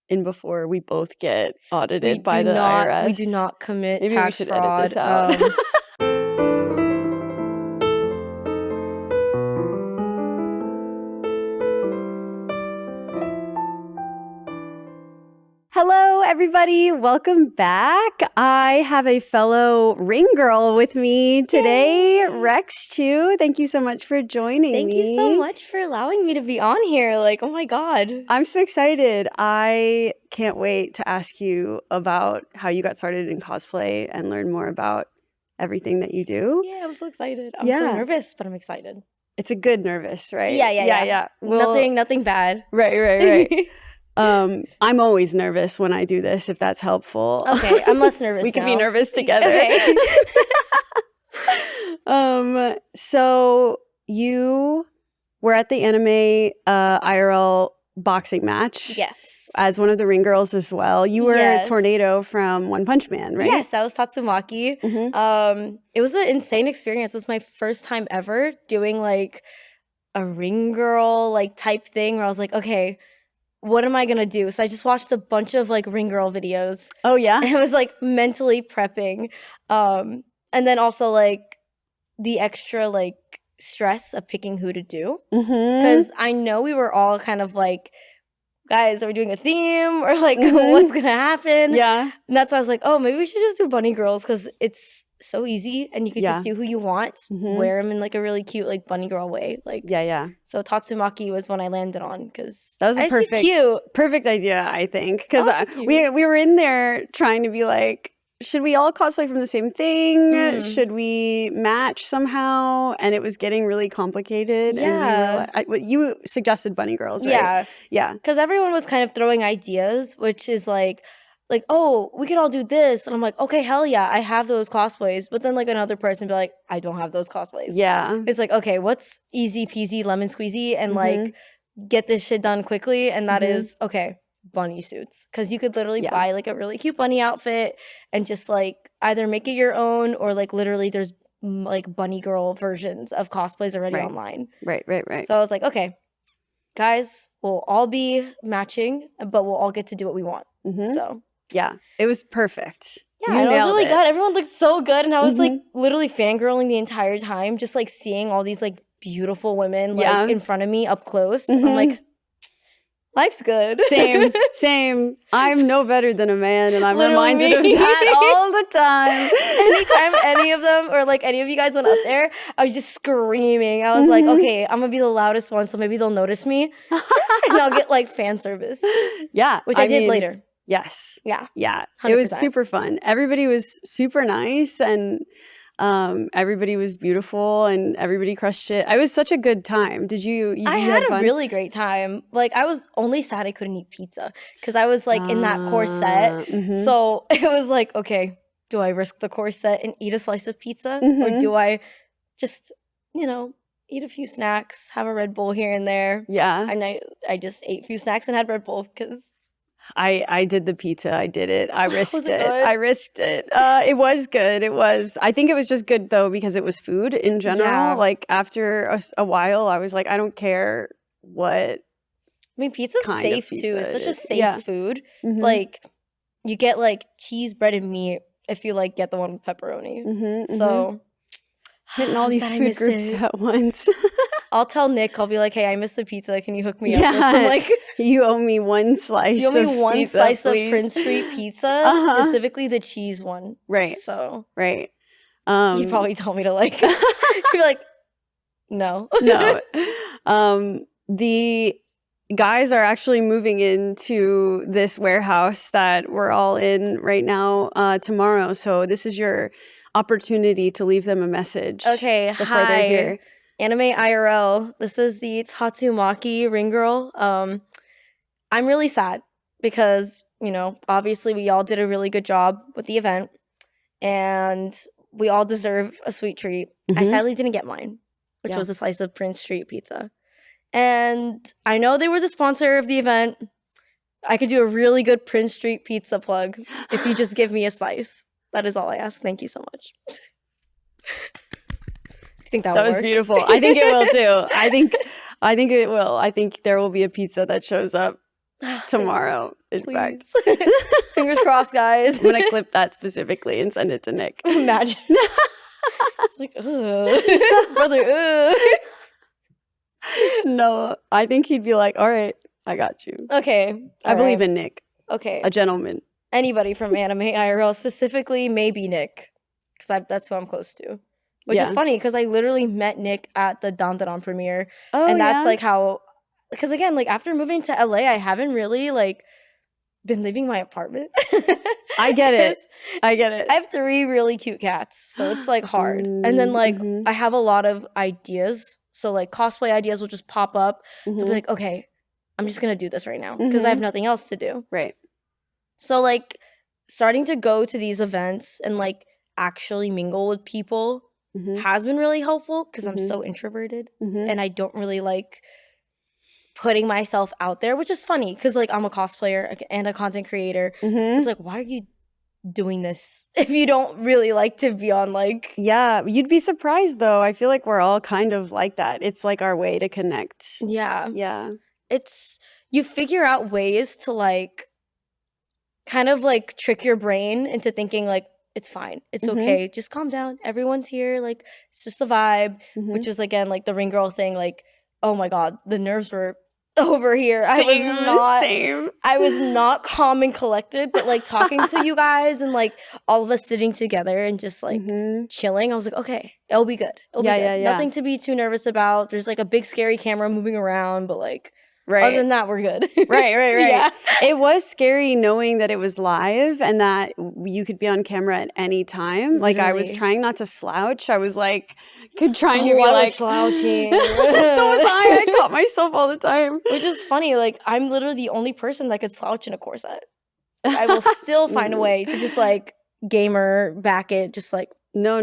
in before we both get audited by the IRS. We do not commit Maybe tax we should fraud. edit this out. Hello, everybody. Welcome back. I have a fellow ring girl with me today, Rexchu. Thank you so much for joining me. Thank you so much for allowing me to be on here. Like, oh my God. I'm so excited. I can't wait to ask you about how you got started in cosplay and learn more about everything that you do. Yeah, I'm so excited. I'm so nervous, but I'm excited. It's a good nervous, right? Yeah. Well, nothing bad. Right. I'm always nervous when I do this, if that's helpful. Okay, I'm less nervous We now. can be nervous together. Okay. So you were at the anime IRL boxing match. Yes. As one of the ring girls as well. You were Tornado from One Punch Man, right? Yes, I was Tatsumaki. It was an insane experience. It was my first time ever doing like a ring girl like type thing where I was like, okay, what am I gonna do? So I just watched a bunch of like ring girl videos. Oh yeah? And I was like mentally prepping. And then also like the extra like stress of picking who to do. Because I know we were all kind of like, guys, are we doing a theme? Or like, what's gonna happen? Yeah. And that's why I was like, oh, maybe we should just do bunny girls because it's so easy and you could just do who you want, wear them in like a really cute like bunny girl way. Like So Tatsumaki was one I landed on because that was a perfect idea, I think. Because we were in there trying to be like, should we all cosplay from the same thing? Should we match somehow? And it was getting really complicated. Yeah. And you suggested bunny girls, right? Yeah. Because everyone was kind of throwing ideas, which is like, oh, we could all do this. And I'm like, okay, hell yeah, I have those cosplays. But then like another person be like, I don't have those cosplays. Yeah. It's like, okay, what's easy peasy lemon squeezy and like get this shit done quickly? And that is, okay, bunny suits. Because you could literally buy like a really cute bunny outfit and just like either make it your own or like literally there's like bunny girl versions of cosplays already online. Right. So I was like, okay, guys, we'll all be matching, but we'll all get to do what we want. So yeah, it was perfect. Yeah, and it was really good. Everyone looked so good. And I was like literally fangirling the entire time, just like seeing all these like beautiful women like in front of me up close. I'm like, life's good. Same. I'm no better than a man, and I'm reminded of that all the time. Anytime any of them or like any of you guys went up there, I was just screaming. I was like, okay, I'm gonna be the loudest one, so maybe they'll notice me, and I'll get like fan service. Yeah, which I did later. Yes. Yeah. 100%. It was super fun. Everybody was super nice and everybody was beautiful and everybody crushed it. It was such a good time. I had a really great time. Like I was only sad I couldn't eat pizza because I was like in that corset. So it was like, okay, do I risk the corset and eat a slice of pizza? Or do I just, eat a few snacks, have a Red Bull here and there? Yeah. And I just ate a few snacks and had Red Bull because I did the pizza. I did it. I risked it. I risked it. It was good. It was. I think it was just good though because it was food in general. Yeah. Like after a while, I was like, I don't care what. I mean, pizza's safe too. It's such a safe food. Like you get like cheese, bread, and meat if you like get the one with pepperoni. So hitting all these food groups at once. I'll tell Nick, I'll be like, hey, I missed the pizza. Can you hook me up with some, like... You owe me one slice You owe me one pizza, slice please. of Prince Street pizza, specifically the cheese one. Right. So... Right. You probably told me to, like... You'd be like, no. No. The guys are actually moving into this warehouse that we're all in right now tomorrow. So this is your opportunity to leave them a message. Okay, before they're here. Anime IRL. This is the Tatsumaki ring girl. I'm really sad because, obviously we all did a really good job with the event and we all deserve a sweet treat. I sadly didn't get mine, which was a slice of Prince Street pizza. And I know they were the sponsor of the event. I could do a really good Prince Street pizza plug if you just give me a slice. That is all I ask. Thank you so much. I think that was beautiful. I think it will too. I think it will. I think there will be a pizza that shows up tomorrow is back. Fingers crossed, guys. I'm going to clip that specifically and send it to Nick. Imagine. It's like, brother, No, I think he'd be like, all right, I got you. Okay. I believe in Nick. Okay. A gentleman. Anybody from Anime IRL, specifically maybe Nick, because that's who I'm close to. Which is funny, because I literally met Nick at the Dandadan premiere. Oh, and that's like how, because again, like after moving to LA, I haven't really like been leaving my apartment. I get it. I have 3 really cute cats, so it's like hard. And then like I have a lot of ideas, so like cosplay ideas will just pop up. I'll be like, okay, I'm just gonna do this right now because I have nothing else to do. Right. So like starting to go to these events and like actually mingle with people has been really helpful because I'm so introverted and I don't really like putting myself out there, which is funny because like I'm a cosplayer and a content creator. So it's like, why are you doing this if you don't really like to be on like... Yeah, you'd be surprised though. I feel like we're all kind of like that. It's like our way to connect. Yeah. Yeah. It's, you figure out ways to like kind of like trick your brain into thinking like, it's fine. It's okay. Just calm down. Everyone's here. Like, it's just a vibe, which is, again, like the ring girl thing. Like, oh my God, the nerves were over here. I was not calm and collected, but like talking to you guys and like all of us sitting together and just like chilling. I was like, okay, it'll be good. It'll be good. Yeah. Nothing to be too nervous about. There's like a big scary camera moving around, but like, other than that, we're good. Right. Yeah. It was scary knowing that it was live and that you could be on camera at any time. Like, I was trying not to slouch. I was like, trying to be like slouching. So was I. I caught myself all the time. Which is funny. Like, I'm literally the only person that could slouch in a corset. I will still find a way to just like gamer back it. Just like no.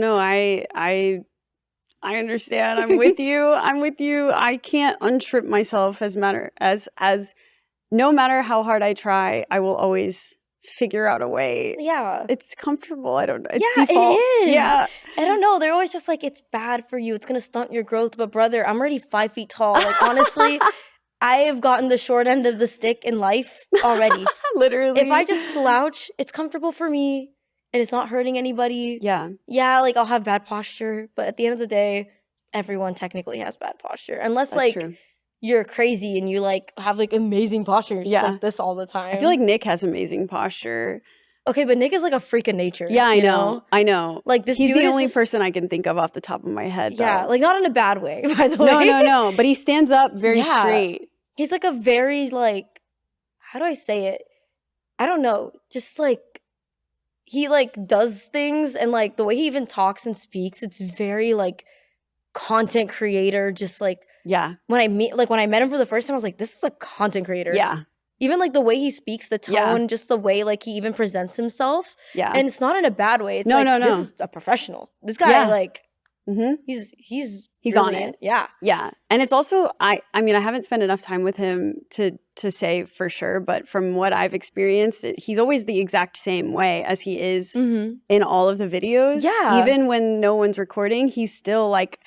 I understand. I'm with you. I can't untrip myself as no matter how hard I try, I will always figure out a way. Yeah. It's comfortable. I don't know. It's default. It is. Yeah. I don't know. They're always just like, it's bad for you. It's going to stunt your growth. But brother, I'm already 5 feet tall. Like, honestly, I have gotten the short end of the stick in life already. Literally. If I just slouch, it's comfortable for me. And it's not hurting anybody. Yeah. Yeah, like I'll have bad posture. But at the end of the day, everyone technically has bad posture. Unless that's like true. You're crazy and you like have like amazing posture. You're just like this all the time. I feel like Nick has amazing posture. Okay, but Nick is like a freak of nature. Yeah, I know. Like this He's dude the only person I can think of off the top of my head. Yeah, like not in a bad way, by the way. No. But he stands up very straight. He's like a very like, how do I say it? I don't know. Just like, he like does things and like the way he even talks and speaks, it's very like content creator. Just like when I met him for the first time, I was like, this is a content creator. Yeah. Even like the way he speaks, the tone, just the way like he even presents himself. Yeah. And it's not in a bad way. It's no. This is a professional. This guy like he's really on it. Yeah. Yeah. And it's also I mean, I haven't spent enough time with him to say for sure, but from what I've experienced, he's always the exact same way as he is in all of the videos. Yeah. Even when no one's recording, he's still like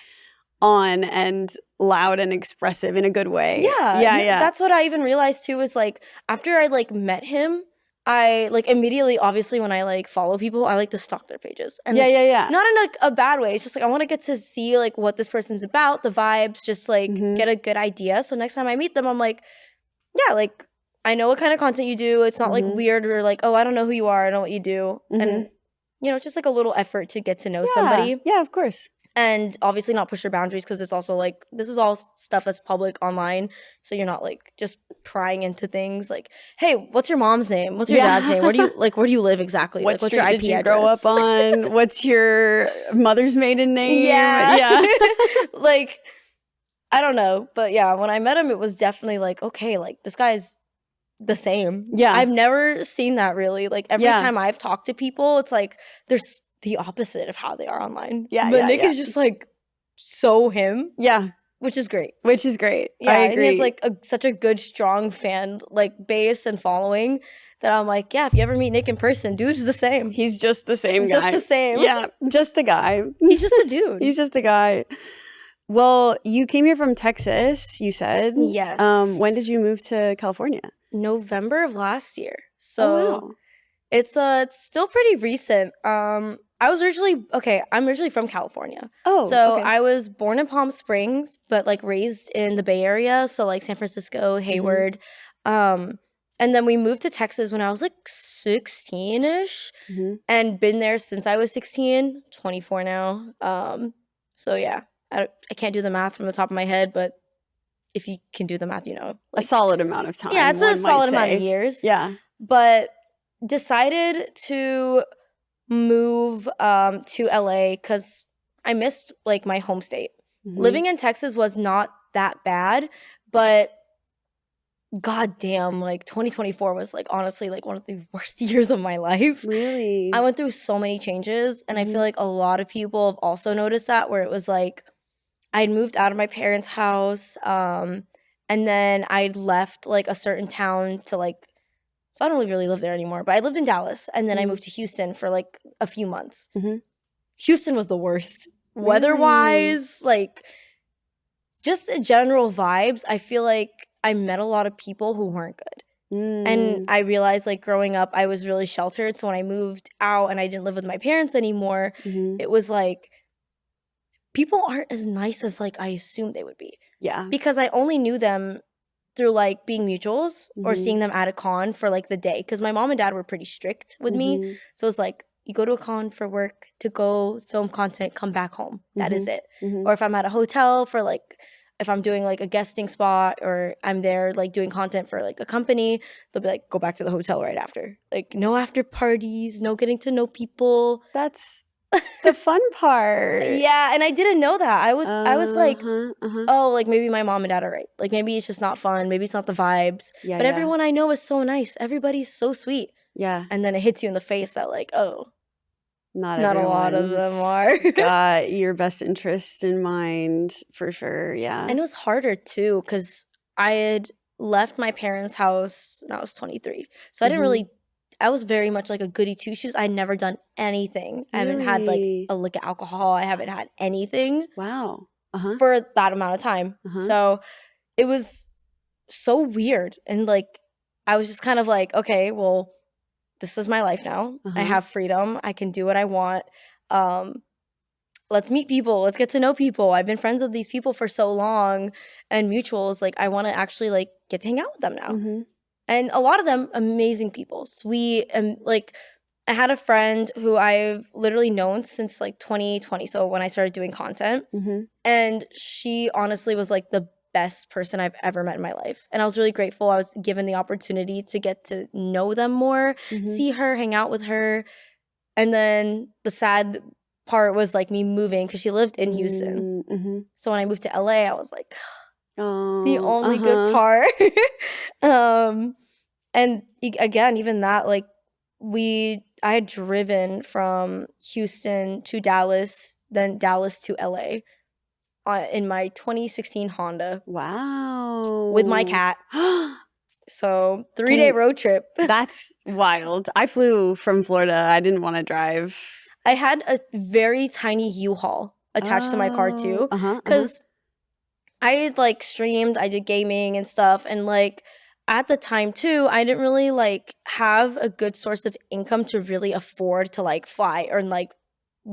on and loud and expressive in a good way. Yeah. That's what I even realized too, is like after I like met him, I like immediately, obviously when I like follow people, I like to stalk their pages. And not in like a bad way. It's just like I want to get to see like what this person's about, the vibes, just like get a good idea. So next time I meet them, I'm like, yeah, like I know what kind of content you do. It's not like weird or like, oh, I don't know who you are. I know what you do. And you know, just like a little effort to get to know somebody. Yeah, of course. And obviously not push your boundaries because it's also like, this is all stuff that's public online. So you're not like just prying into things like, hey, what's your mom's name? What's your dad's name? Where do you live exactly? What's your IP did you address? Grow up on? What's your mother's maiden name? Yeah. Like, I don't know. But yeah, when I met him, it was definitely like, okay, like this guy's the same. Yeah. I've never seen that really. Like every time I've talked to people, it's like there's the opposite of how they are online. Yeah. But Nick is just like so him. Yeah. Which is great. Yeah, I agree. And he has like such a good, strong fan like base and following that I'm like, yeah, if you ever meet Nick in person, dude's the same. He's just the same guy. Just the same. Yeah, just a guy. He's just a dude. He's just a guy. Well, you came here from Texas, you said. Yes. When did you move to California? November of last year. So wow. it's still pretty recent. I'm originally from California. Oh, so okay. I was born in Palm Springs, but like raised in the Bay Area, so like San Francisco, Hayward. And then we moved to Texas when I was like 16-ish and been there since I was 16, 24 now. So yeah, I can't do the math from the top of my head, but if you can do the math, like, a solid amount of time. Yeah, it's a solid amount of years. Yeah. But decided to move to LA because I missed like my home state. Living in Texas was not that bad, but goddamn, like 2024 was like honestly like one of the worst years of my life. Really? I went through so many changes, and I feel like a lot of people have also noticed that, where it was like I'd moved out of my parents' house, and then I'd left like a certain town to like, so I don't really live there anymore, but I lived in Dallas, and then I moved to Houston for like a few months. Houston was the worst. Really? Weather-wise, like just general vibes, I feel like I met a lot of people who weren't good. And I realized like growing up, I was really sheltered. So when I moved out and I didn't live with my parents anymore, it was like people aren't as nice as like I assumed they would be. Yeah. Because I only knew them through like being mutuals or seeing them at a con for like the day. Because my mom and dad were pretty strict with me. So it's like, you go to a con for work, to go film content, come back home. That is it. Or if I'm at a hotel for like, if I'm doing like a guesting spot or I'm there like doing content for like a company, they'll be like, go back to the hotel right after. Like no after parties, no getting to know people. That's the fun part. Yeah, and I didn't know that. I was like, oh, like maybe my mom and dad are right. Like maybe it's just not fun. Maybe it's not the vibes. Yeah, but everyone I know is so nice. Everybody's so sweet. Yeah. And then it hits you in the face that like, oh, not a lot of them are. got your best interest in mind, for sure. Yeah. And it was harder too because I had left my parents' house when I was 23. So I didn't really, I was very much like a goody two-shoes. I'd never done anything. I haven't had like a lick of alcohol. I haven't had anything. Wow. For that amount of time. So it was so weird. And like, I was just kind of like, okay, well, this is my life now. I have freedom. I can do what I want. Let's meet people. Let's get to know people. I've been friends with these people for so long, and mutuals. Like I want to actually like get to hang out with them now. And a lot of them, amazing people, sweet. And like I had a friend who I've literally known since like 2020. So when I started doing content, and she honestly was like the best person I've ever met in my life. And I was really grateful I was given the opportunity to get to know them more, see her, hang out with her. And then the sad part was like me moving because she lived in Houston. So when I moved to LA, I was like, the only good part. And again, even that, like I had driven from Houston to Dallas, then Dallas to LA. In my 2016 Honda. Wow. With my cat. So 3-day road trip. That's wild. I flew from Florida. I didn't want to drive. I had a very tiny U-Haul attached to my car too. Because I had like streamed, I did gaming and stuff. And like at the time too, I didn't really like have a good source of income to really afford to like fly or like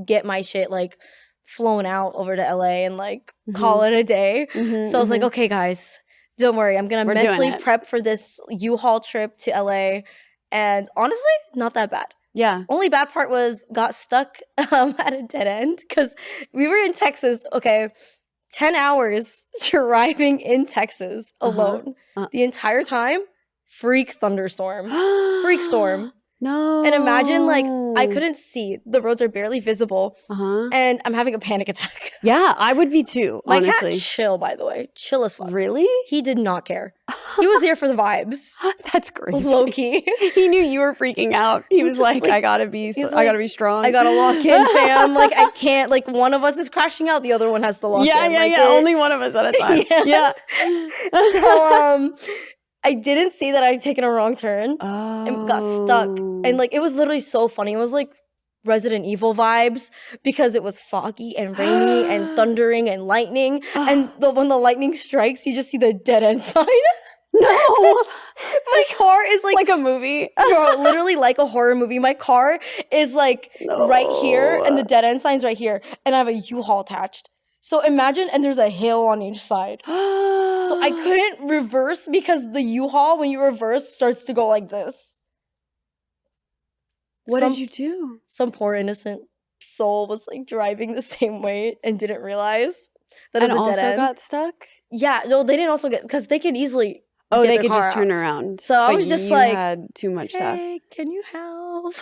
get my shit like flown out over to LA and like call it a day. So I was like, okay guys, don't worry, I'm gonna mentally prep for this U-Haul trip to LA. And honestly, not that bad. Yeah. Only bad part was got stuck at a dead end because we were in Texas, 10 hours driving in Texas alone. The entire time, freak thunderstorm. Freak storm. No. And imagine, like, I couldn't see. The roads are barely visible. And I'm having a panic attack. Yeah, I would be too, honestly. My cat chill, by the way. Chill as fuck. Really? He did not care. He was here for the vibes. That's crazy. Low key. He knew you were freaking out. He was like, I gotta be strong. I gotta lock in, fam. Like, I can't, like, one of us is crashing out, the other one has to lock in. Yeah. Only one of us at a time. Yeah. So, I didn't see that I'd taken a wrong turn and got stuck. And like, it was literally so funny. It was like Resident Evil vibes because it was foggy and rainy and thundering and lightning. And when the lightning strikes, you just see the dead end sign. No. My car is like a movie. Bro, literally like a horror movie. My car is like right here and the dead end sign's right here. And I have a U-Haul attached. So imagine, and there's a hill on each side. So I couldn't reverse because the U-Haul, when you reverse, starts to go like this. What did you do? Some poor innocent soul was like driving the same way and didn't realize that it was a dead end. And also got stuck? Yeah, no, they didn't also get, because they could easily they could just turn around. So I was just like, had too much stuff. Hey, can you help?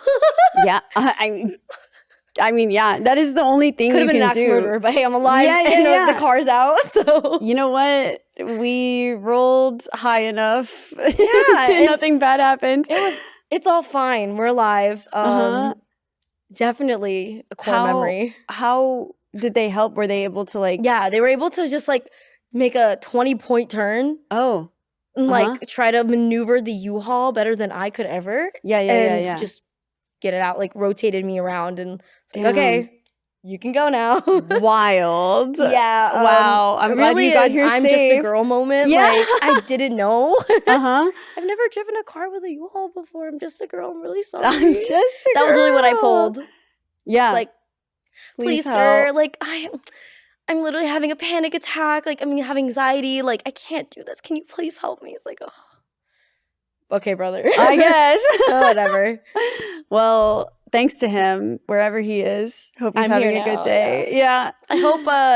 Yeah, I mean, yeah, that is the only thing you can do. Could have been an axe murder, but hey, I'm alive and the car's out, so. You know what? We rolled high enough. Yeah. Nothing bad happened. It's all fine. We're alive. Definitely a core memory. How did they help? Were they able to like? Yeah, they were able to just like make a 20-point turn. Oh. And like try to maneuver the U-Haul better than I could ever. Yeah. Just get it out, like rotated me around and it's like, okay, you can go now. Wild. Yeah. Wow. I'm glad you got here I'm safe. Just a girl moment. Yeah. Like I didn't know. I've never driven a car with a U-Haul before. I'm just a girl. I'm really sorry. I'm just a girl. That was really what I pulled. Yeah. It's like, please sir, like I'm literally having a panic attack. Like, I'm having anxiety. Like, I can't do this. Can you please help me? It's like, ugh. Okay, brother. I guess. Whatever. Well, thanks to him, wherever he is. Hope he's having a good day. Yeah. I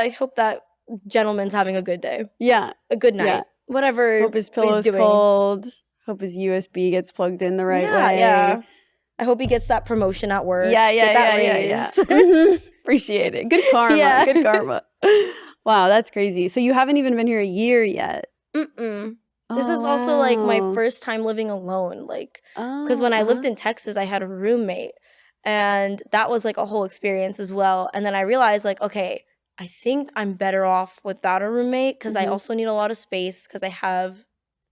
hope that gentleman's having a good day. Yeah. A good night. Yeah. Whatever. Hope his pillow's cold. Hope his USB gets plugged in the right way. Yeah. I hope he gets that promotion at work. Yeah. Get that raise. Yeah. Appreciate it. Good karma. Yeah. Good karma. Wow, that's crazy. So you haven't even been here a year yet. This is also like my first time living alone. Like, because when I lived in Texas, I had a roommate, and that was like a whole experience as well. And then I realized, like, okay, I think I'm better off without a roommate because I also need a lot of space because I have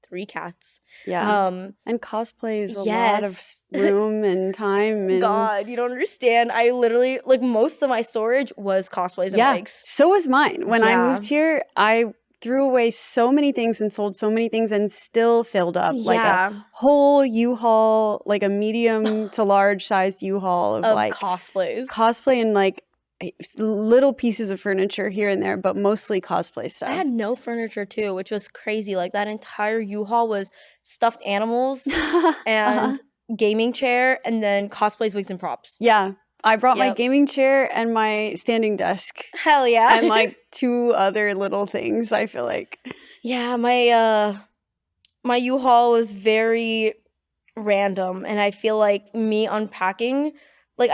3 cats. Yeah. And cosplay is a lot of room and time. And God, you don't understand. I literally, like, most of my storage was cosplays and wigs. So was mine. When I moved here, I threw away so many things and sold so many things and still filled up like a whole U-Haul, like a medium to large sized U-Haul of like cosplays. Cosplay and like little pieces of furniture here and there, but mostly cosplay stuff. I had no furniture too, which was crazy. Like that entire U-Haul was stuffed animals and gaming chair and then cosplays, wigs, and props. Yeah. I brought my gaming chair and my standing desk. Hell yeah. And like 2 other little things, I feel like. Yeah, my U-Haul was very random, and I feel like me unpacking, like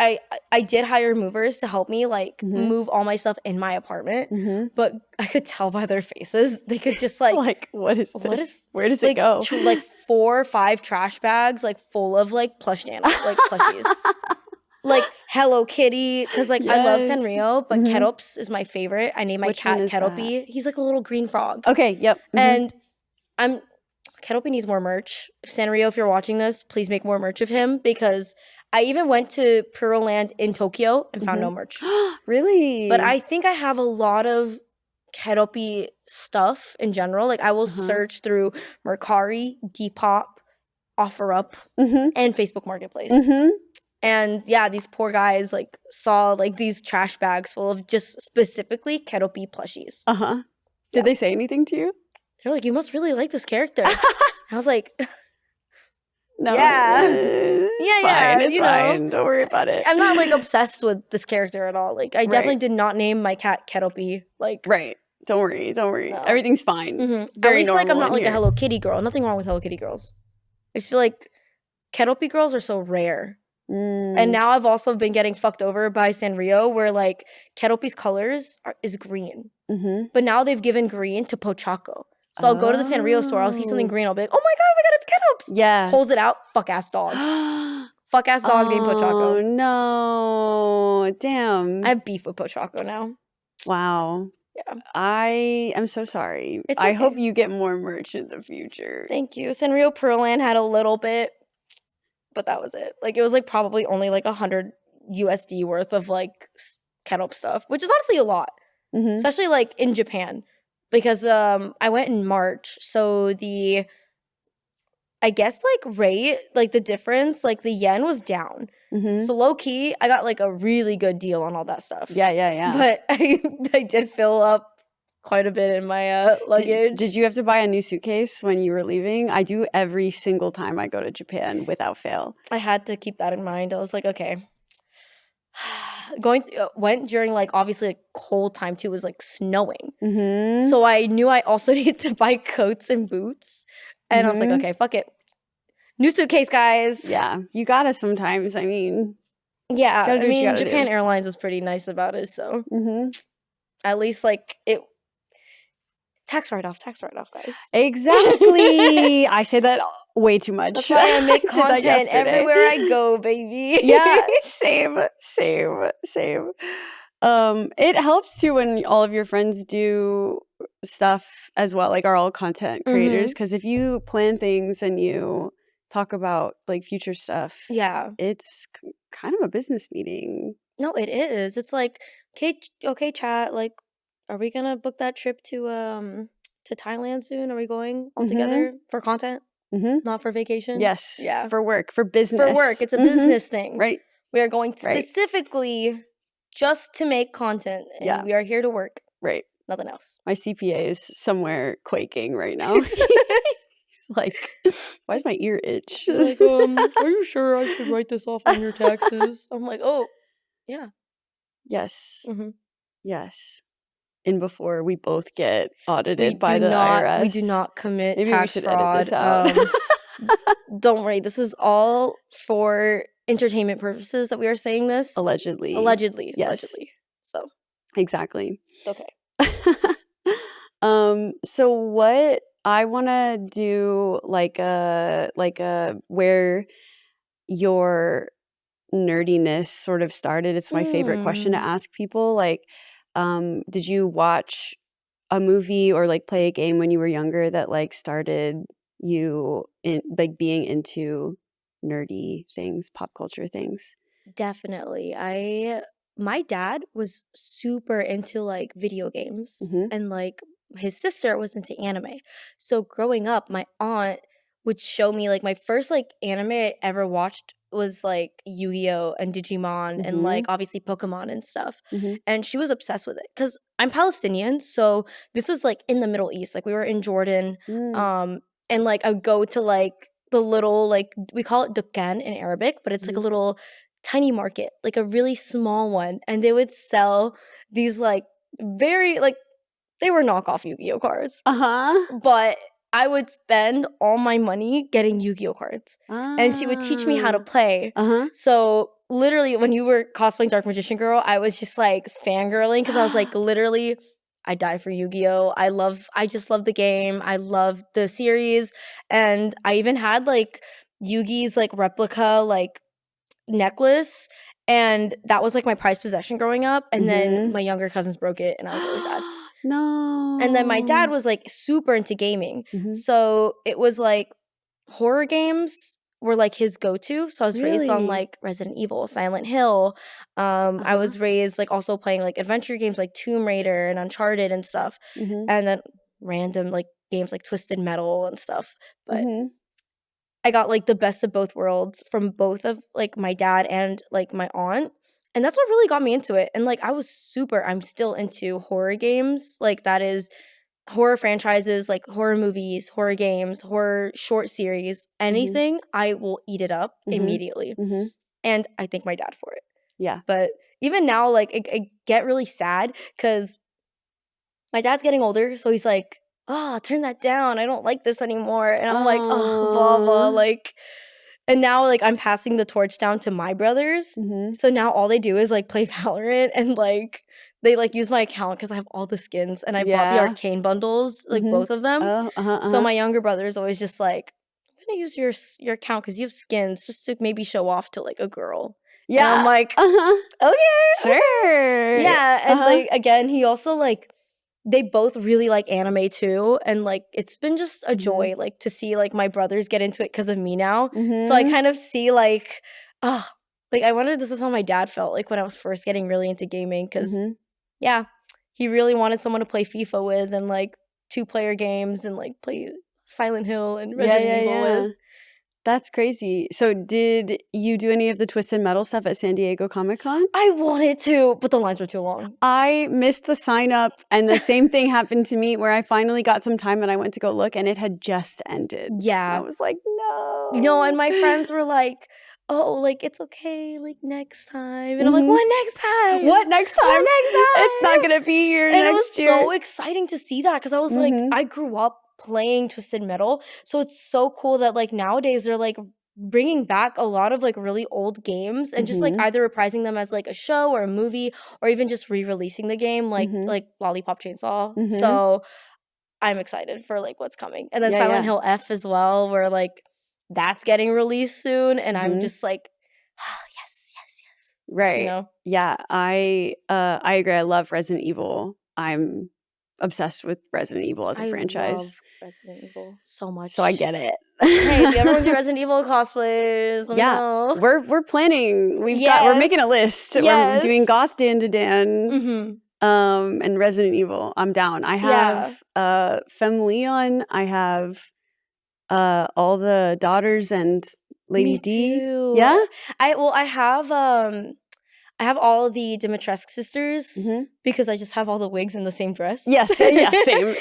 I did hire movers to help me like move all my stuff in my apartment, but I could tell by their faces. They could just like what is this? Where does it go? Like 4 or 5 trash bags like full of like plushies. Like Hello Kitty, because like I love Sanrio, but Kerops is my favorite. I named my cat Keropi. He's like a little green frog. Okay, yep. And Keropi needs more merch. Sanrio, if you're watching this, please make more merch of him, because I even went to Puro Land in Tokyo and found no merch. Really? But I think I have a lot of Keropi stuff in general. Like I will search through Mercari, Depop, OfferUp, and Facebook Marketplace. And yeah, these poor guys like saw like these trash bags full of just specifically Keropi plushies. Did they say anything to you? They're like, you must really like this character. I was like, no. Yeah. It's fine. Don't worry about it. I'm not like obsessed with this character at all. Like I definitely did not name my cat Keropi. Like Don't worry. No. Everything's fine. At least like I'm not like a Hello Kitty girl. Nothing wrong with Hello Kitty girls. I just feel like Keropi girls are so rare. And now I've also been getting fucked over by Sanrio, where like Keropi's colors is green, but now they've given green to Pochako. So I'll go to the Sanrio store, I'll see something green, I'll be like, oh my god, it's Kerops. Yeah. Pulls it out, fuck ass dog. Fuck ass dog named Pochako. Oh no, damn. I have beef with Pochako now. Wow. Yeah. I am so sorry. It's okay. I hope you get more merch in the future. Thank you. Sanrio Pearland had a little bit, but that was it. Like it was like probably only like 100 USD worth of like Kerop stuff, which is honestly a lot, especially like in Japan, because I went in March, so the I guess like rate, like the difference, like the yen was down. So low key, I got like a really good deal on all that stuff. Yeah. But I did fill up quite a bit in my luggage. Did you have to buy a new suitcase when you were leaving? I do every single time I go to Japan without fail. I had to keep that in mind. I was like, okay. Went during like obviously like cold time too. It was like snowing. So I knew I also needed to buy coats and boots. And I was like, okay, fuck it. New suitcase, guys. Yeah, you gotta sometimes. I mean, yeah. I mean, Japan Airlines was pretty nice about it. So at least like it. Tax write-off, guys. Exactly. I say that way too much. That's why I make content everywhere I go, baby. Yeah, same. It helps too when all of your friends do stuff as well, like are all content creators. Because if you plan things and you talk about like future stuff, it's kind of a business meeting. No, it is. It's like, okay, chat. Like, are we gonna book that trip to Thailand soon? Are we going all together for content? Not for vacation? Yes. Yeah. For work, for business. For work. It's a business thing. Right. We are going specifically just to make content. And we are here to work. Right. Nothing else. My CPA is somewhere quaking right now. He's like, why does my ear itch? Like, are you sure I should write this off on your taxes? I'm like, oh, yeah. Yes. Yes. And before we both get audited by the IRS. We do not commit Maybe tax we should fraud. edit this out. Don't worry. This is all for entertainment purposes that we are saying this. Allegedly. Yes. Allegedly. So. Exactly. It's okay. So what I want to do like a where your nerdiness sort of started. It's my favorite question to ask people. Like, did you watch a movie or like play a game when you were younger that like started you in like being into nerdy things, pop culture things? Definitely. My dad was super into like video games and like his sister was into anime. So growing up, my aunt would show me like my first like anime I ever watched was like Yu-Gi-Oh and Digimon and like obviously Pokemon and stuff. And she was obsessed with it because I'm Palestinian. So this was like in the Middle East. Like we were in Jordan. And like I would go to like the little like we call it dukkan in Arabic, but it's like a little tiny market, like a really small one. And they would sell these like very like they were knockoff Yu-Gi-Oh cards. But I would spend all my money getting Yu-Gi-Oh cards. And she would teach me how to play. So literally when you were cosplaying Dark Magician Girl, I was just like fangirling because I was like literally I die for Yu-Gi-Oh. I just love the game. I love the series. And I even had like Yugi's like replica like necklace. And that was like my prized possession growing up. And then my younger cousins broke it and I was really sad. No. And then my dad was like super into gaming. So it was like horror games were like his go-to. So I was raised on like Resident Evil, Silent Hill. I was raised like also playing like adventure games like Tomb Raider and Uncharted and stuff. And then random like games like Twisted Metal and stuff. But I got like the best of both worlds from both of like my dad and like my aunt. And that's what really got me into it. And like I'm still into horror games. Like that is horror franchises, like horror movies, horror games, horror short series, anything, I will eat it up immediately. And I thank my dad for it. Yeah. But even now, like I get really sad because my dad's getting older. So he's like, oh, turn that down. I don't like this anymore. And I'm like, oh, blah, blah. Like, and now like I'm passing the torch down to my brothers. So now all they do is like play Valorant and like they like use my account because I have all the skins and I bought the arcane bundles, like both of them. So my younger brother is always just like, I'm gonna use your account because you have skins just to maybe show off to like a girl. Yeah. And I'm like, okay. Sure. Yeah. And like again, he also like they both really like anime too. And like it's been just a joy like to see like my brothers get into it because of me now. So I kind of see like, like I wonder if this is how my dad felt like when I was first getting really into gaming because yeah, he really wanted someone to play FIFA with and like 2-player games and like play Silent Hill and Resident Evil with. That's crazy. So did you do any of the Twisted Metal stuff at San Diego Comic-Con? I wanted to, but the lines were too long. I missed the sign up, and the same thing happened to me where I finally got some time and I went to go look and it had just ended. Yeah. And I was like, no. No, and my friends were like, oh, like, it's okay, like, next time. And I'm like, what next time? What next time? What next time? It's not going to be here and next year. And it was so exciting to see that because I was like, I grew up playing Twisted Metal. So it's so cool that, like, nowadays they're, like, bringing back a lot of, like, really old games and just, like, either reprising them as, like, a show or a movie or even just re-releasing the game, like Lollipop Chainsaw. So I'm excited for, like, what's coming. And then Silent Hill F as well, where, like, that's getting released soon. And I'm just like, oh, yes. Right. You know? Yeah, I agree. I love Resident Evil. I'm obsessed with Resident Evil as a franchise. I love Resident Evil so much. So I get it. Hey, if you ever want to do Resident Evil cosplays, let me know. We're planning. We're making a list. We're doing Goth Dan to Dan. And Resident Evil. I'm down. I have Femme Leon. I have all the daughters and Lady D. Too. Yeah. I have all of the Dimitrescu sisters because I just have all the wigs in the same dress. Yes, yeah, same.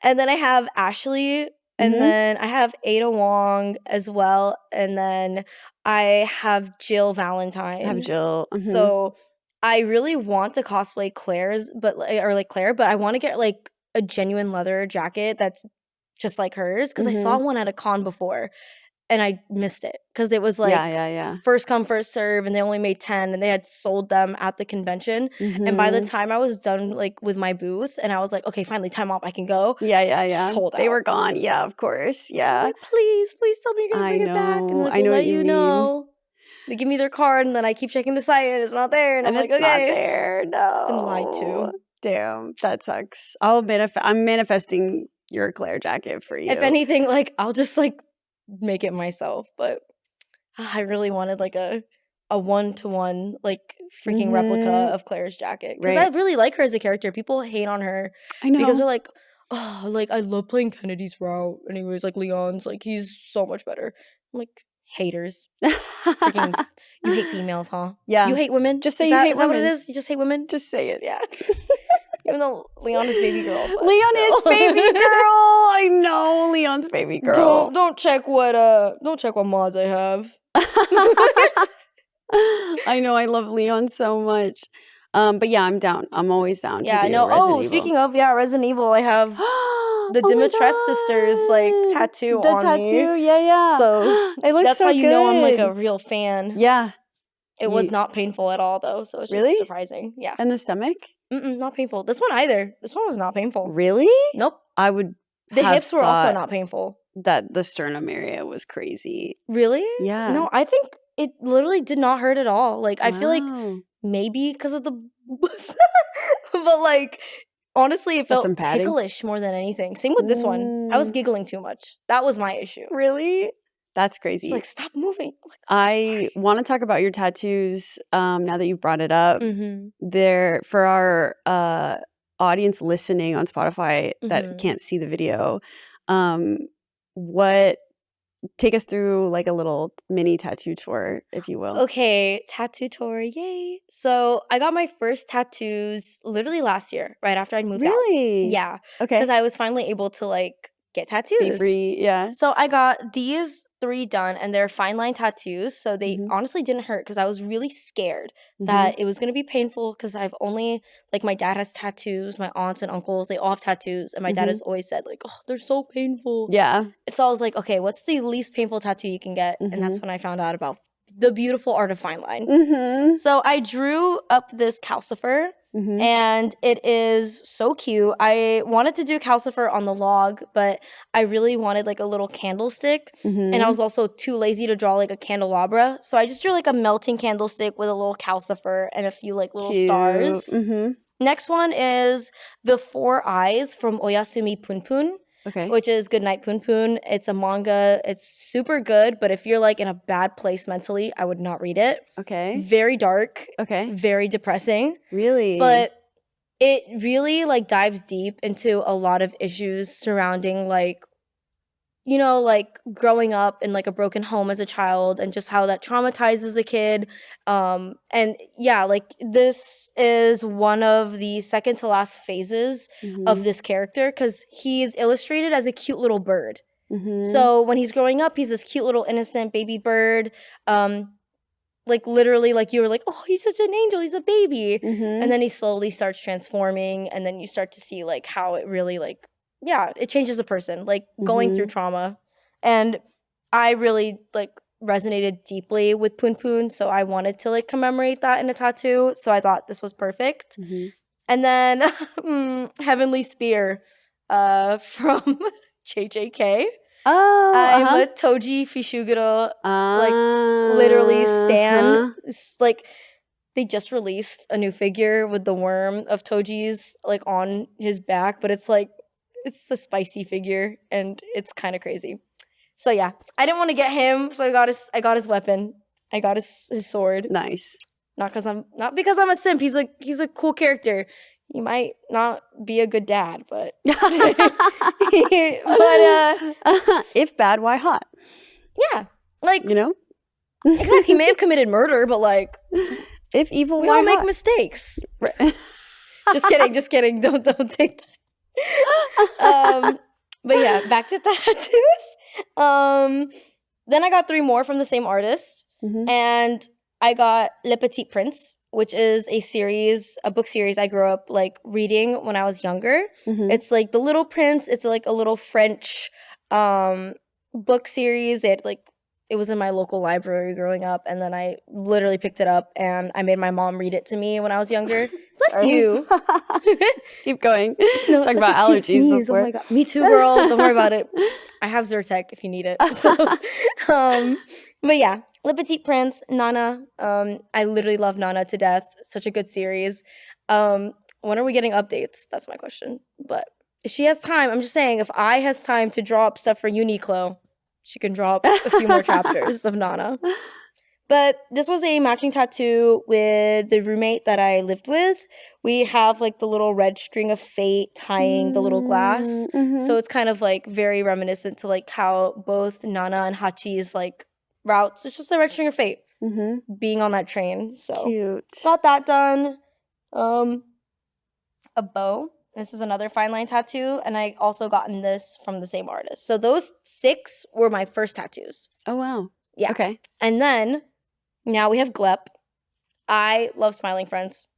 And then I have Ashley, and then I have Ada Wong as well, and then I have Jill Valentine. I have Jill. So I really want to cosplay Claire, but I want to get like a genuine leather jacket that's just like hers because I saw one at a con before. And I missed it because it was like first come, first serve, and they only made 10, and they had sold them at the convention. And by the time I was done like with my booth, and I was like, okay, finally, time off, I can go. Yeah. Sold out. They were gone. Yeah, of course. Yeah. I was like, please tell me you're gonna bring it back. And like, I know let what you know. They give me their card, and then I keep checking the site, and it's not there. And I'm like, okay, not there. No. Been lied to. Damn, that sucks. I'm manifesting your Claire jacket for you. If anything, like I'll just like make it myself, but I really wanted like a 1-to-1 like freaking replica of Claire's jacket because I really like her as a character. People hate on her because they're like, oh, like I love playing Kennedy's route. Anyways, like Leon's like he's so much better. I'm like, haters. Freaking, you hate females, huh? Yeah. You hate women? Just say you hate women. Is that what it is? You just hate women? Just say it. Yeah. Even though Leon is baby girl. Leon is baby girl. I know Leon's baby girl. Don't check what mods I have. I know, I love Leon so much. But yeah, I'm down. I'm always down. Yeah, no. Oh, speaking of Resident Evil, I have the Dimitrescu sisters like tattoo on me. Yeah. So it looks that's so how you good. know I'm like a real fan. Yeah. It was not painful at all though, so it's just surprising. Yeah. And the stomach? Not painful. This one either. This one was not painful. Really? Nope. I would. The hips were also not painful. That the sternum area was crazy. Really? Yeah. No, I think it literally did not hurt at all. Like I feel like maybe because of the, but like honestly, it felt ticklish more than anything. Same with this one. I was giggling too much. That was my issue. Really? That's crazy. She's like, stop moving. Like, I want to talk about your tattoos now that you've brought it up. There, for our audience listening on Spotify that can't see the video, take us through like a little mini tattoo tour, if you will. Okay, tattoo tour, yay. So I got my first tattoos literally last year, right after I moved out. Really? Yeah. Okay. Because I was finally able to like get tattoos. Be free, yeah. So I got these 3 done, and they're fine line tattoos. So they honestly didn't hurt because I was really scared that it was going to be painful because I've only, like my dad has tattoos, my aunts and uncles, they all have tattoos. And my dad has always said like, oh, they're so painful. Yeah. So I was like, okay, what's the least painful tattoo you can get? And that's when I found out about the beautiful art of fine line. So I drew up this calcifer. And it is so cute. I wanted to do calcifer on the log, but I really wanted like a little candlestick. And I was also too lazy to draw like a candelabra. So I just drew like a melting candlestick with a little calcifer and a few like little stars. Next one is the 4 eyes from Oyasumi Punpun. Okay. Which is Goodnight Punpun. It's a manga. It's super good, but if you're like in a bad place mentally, I would not read it. Okay. Very dark. Okay. Very depressing. Really? But it really like dives deep into a lot of issues surrounding like you know, like growing up in like a broken home as a child and just how that traumatizes a kid. And yeah, like this is one of the second to last phases of this character because he's illustrated as a cute little bird. So when he's growing up, he's this cute little innocent baby bird. Like literally, like you were like, oh, he's such an angel, he's a baby. And then he slowly starts transforming, and then you start to see like how it really like, yeah, it changes a person, like going through trauma. And I really like resonated deeply with Poon Poon, so I wanted to like commemorate that in a tattoo. So I thought this was perfect. And then Heavenly Spear from JJK. Oh, I'm a Toji Fishuguro, like literally stan. Like they just released a new figure with the worm of Toji's like on his back, but it's like it's a spicy figure and it's kind of crazy. So yeah, I didn't want to get him, so I got his weapon. I got his sword. Nice. Not because I'm a simp. He's a cool character. He might not be a good dad, but if bad, why hot? Yeah, like you know, exactly. He may have committed murder, but like, if evil, we why all make hot? Mistakes. Right. Just kidding. Don't take that. But yeah, back to tattoos. Then I got 3 more from the same artist, and I got Le Petit Prince, which is a book series I grew up like reading when I was younger. It's like The Little Prince. It's like a little French book series. It was in my local library growing up, and then I literally picked it up and I made my mom read it to me when I was younger. Bless you. Keep going. No, talk about allergies before. Oh my God. Me too, girl. Don't worry about it. I have Zyrtec if you need it. But yeah, Le Petit Prince, Nana. I literally love Nana to death. Such a good series. When are we getting updates? That's my question. But if she has time, I'm just saying, if I has time to draw up stuff for Uniqlo, she can draw up a few more chapters of Nana. But this was a matching tattoo with the roommate that I lived with. We have like the little red string of fate tying the little glass. So it's kind of like very reminiscent to like how both Nana and Hachi's like routes. It's just the red string of fate being on that train. So cute. Got that done. A bow. This is another fine line tattoo, and I also gotten this from the same artist. So those 6 were my first tattoos. Oh, wow. Yeah. Okay. And then now we have Glep. I love Smiling Friends.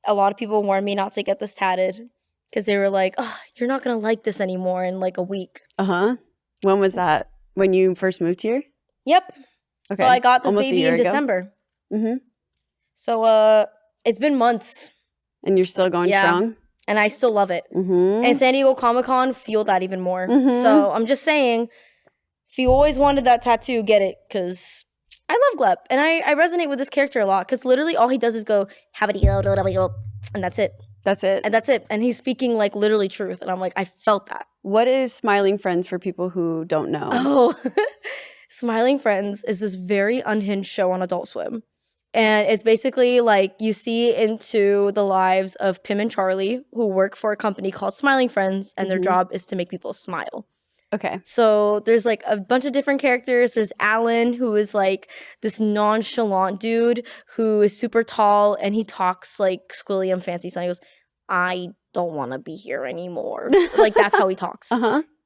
A lot of people warned me not to get this tatted because they were like, oh, you're not going to like this anymore in like a week. When was that? When you first moved here? Yep. Okay. So I got this Almost baby in December. Mm-hmm. So it's been months. And you're still going strong? And I still love it. Mm-hmm. And San Diego Comic-Con fueled that even more. Mm-hmm. So I'm just saying, if you always wanted that tattoo, get it. Because I love Glep. And I resonate with this character a lot. Because literally all he does is go, and that's it. That's it. And that's it. And he's speaking like literally truth. And I'm like, I felt that. What is Smiling Friends for people who don't know? Oh, Smiling Friends is this very unhinged show on Adult Swim. And it's basically like you see into the lives of Pim and Charlie, who work for a company called Smiling Friends, and their job is to make people smile. Okay. So there's like a bunch of different characters. There's Alan, who is like this nonchalant dude who is super tall, and he talks like Squilliam Fancy Son. He goes, I don't want to be here anymore. Like that's how he talks.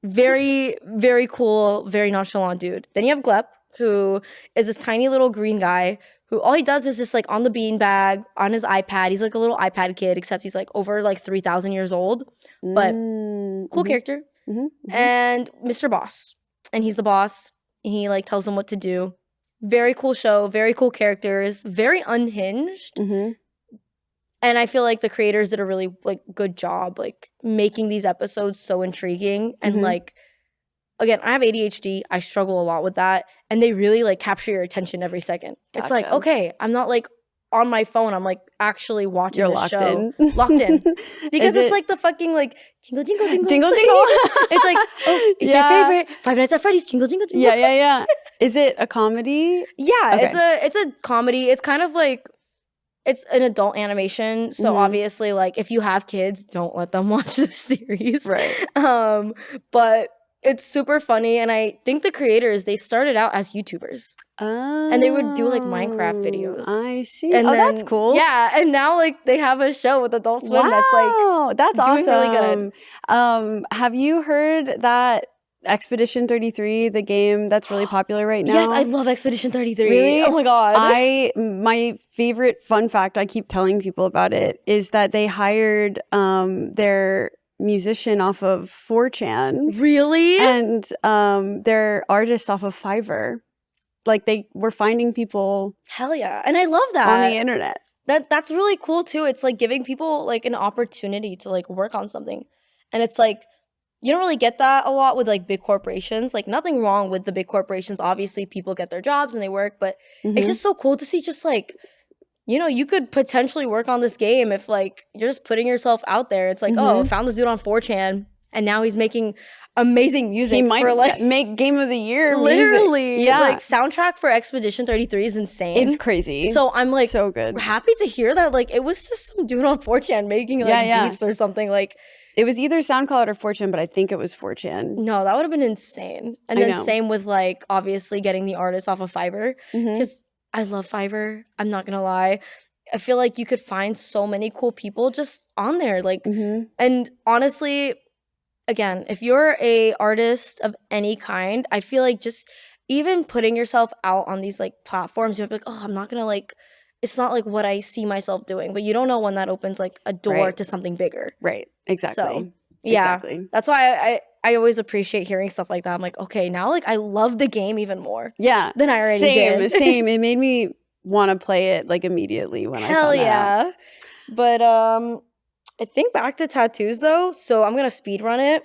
Very, very cool, very nonchalant dude. Then you have Glep, who is this tiny little green guy who all he does is just like on the beanbag, on his iPad. He's like a little iPad kid, except he's like over like 3,000 years old. But cool character. And Mr. Boss. And he's the boss. He like tells them what to do. Very cool show, very cool characters, very unhinged. And I feel like the creators did a really like good job like making these episodes so intriguing. And like, again, I have ADHD. I struggle a lot with that. And they really like capture your attention every second. Gotcha. It's like, okay, I'm not like on my phone. I'm like actually watching the show. Locked in. Because it's like the fucking like jingle, jingle, jingle. Jingle, jingle. It's like, oh, it's your favorite. Five Nights at Freddy's. Jingle, jingle, jingle. Yeah. Is it a comedy? Yeah, okay. It's a comedy. It's kind of like, it's an adult animation. So obviously like if you have kids, don't let them watch this series. Right. But It's super funny, and I think the creators, they started out as YouTubers. Oh. And they would do like Minecraft videos. I see. And then, that's cool. Yeah, and now like they have a show with Adult Swim that's like that's doing awesome. really good. Have you heard that Expedition 33, the game that's really popular right now? Yes, I love Expedition 33. Really? Oh my god. My favorite fun fact I keep telling people about it is that they hired their musician off of 4chan. Really? And their artist off of Fiverr. Like they were finding people. Hell yeah. And I love that. On the internet. That's really cool too. It's like giving people like an opportunity to like work on something. And it's like, you don't really get that a lot with like big corporations. Like nothing wrong with the big corporations. Obviously people get their jobs and they work, but it's just so cool to see just like, you know, you could potentially work on this game if like you're just putting yourself out there. It's like, oh, found this dude on 4chan and now he's making amazing music. He might for, like, make Game of the Year literally music. Yeah. Like soundtrack for Expedition 33 is insane. It's crazy. So I'm like so good. Happy to hear that like it was just some dude on 4chan making like beats or something. Like it was either SoundCloud or 4chan, but I think it was 4chan. No, that would have been insane. And then same with like obviously getting the artist off of Fiverr. Because I love Fiverr. I'm not gonna lie. I feel like you could find so many cool people just on there. Like and honestly, again, if you're a artist of any kind, I feel like just even putting yourself out on these like platforms, you're like, oh, I'm not gonna like, it's not like what I see myself doing, but you don't know when that opens like a door to something bigger. Right. Exactly. So, yeah. That's why I always appreciate hearing stuff like that. I'm like, okay, now like I love the game even more. Yeah. Than I already did. Same. It made me want to play it like immediately when I found that out. But I think back to tattoos though, so I'm gonna speed run it.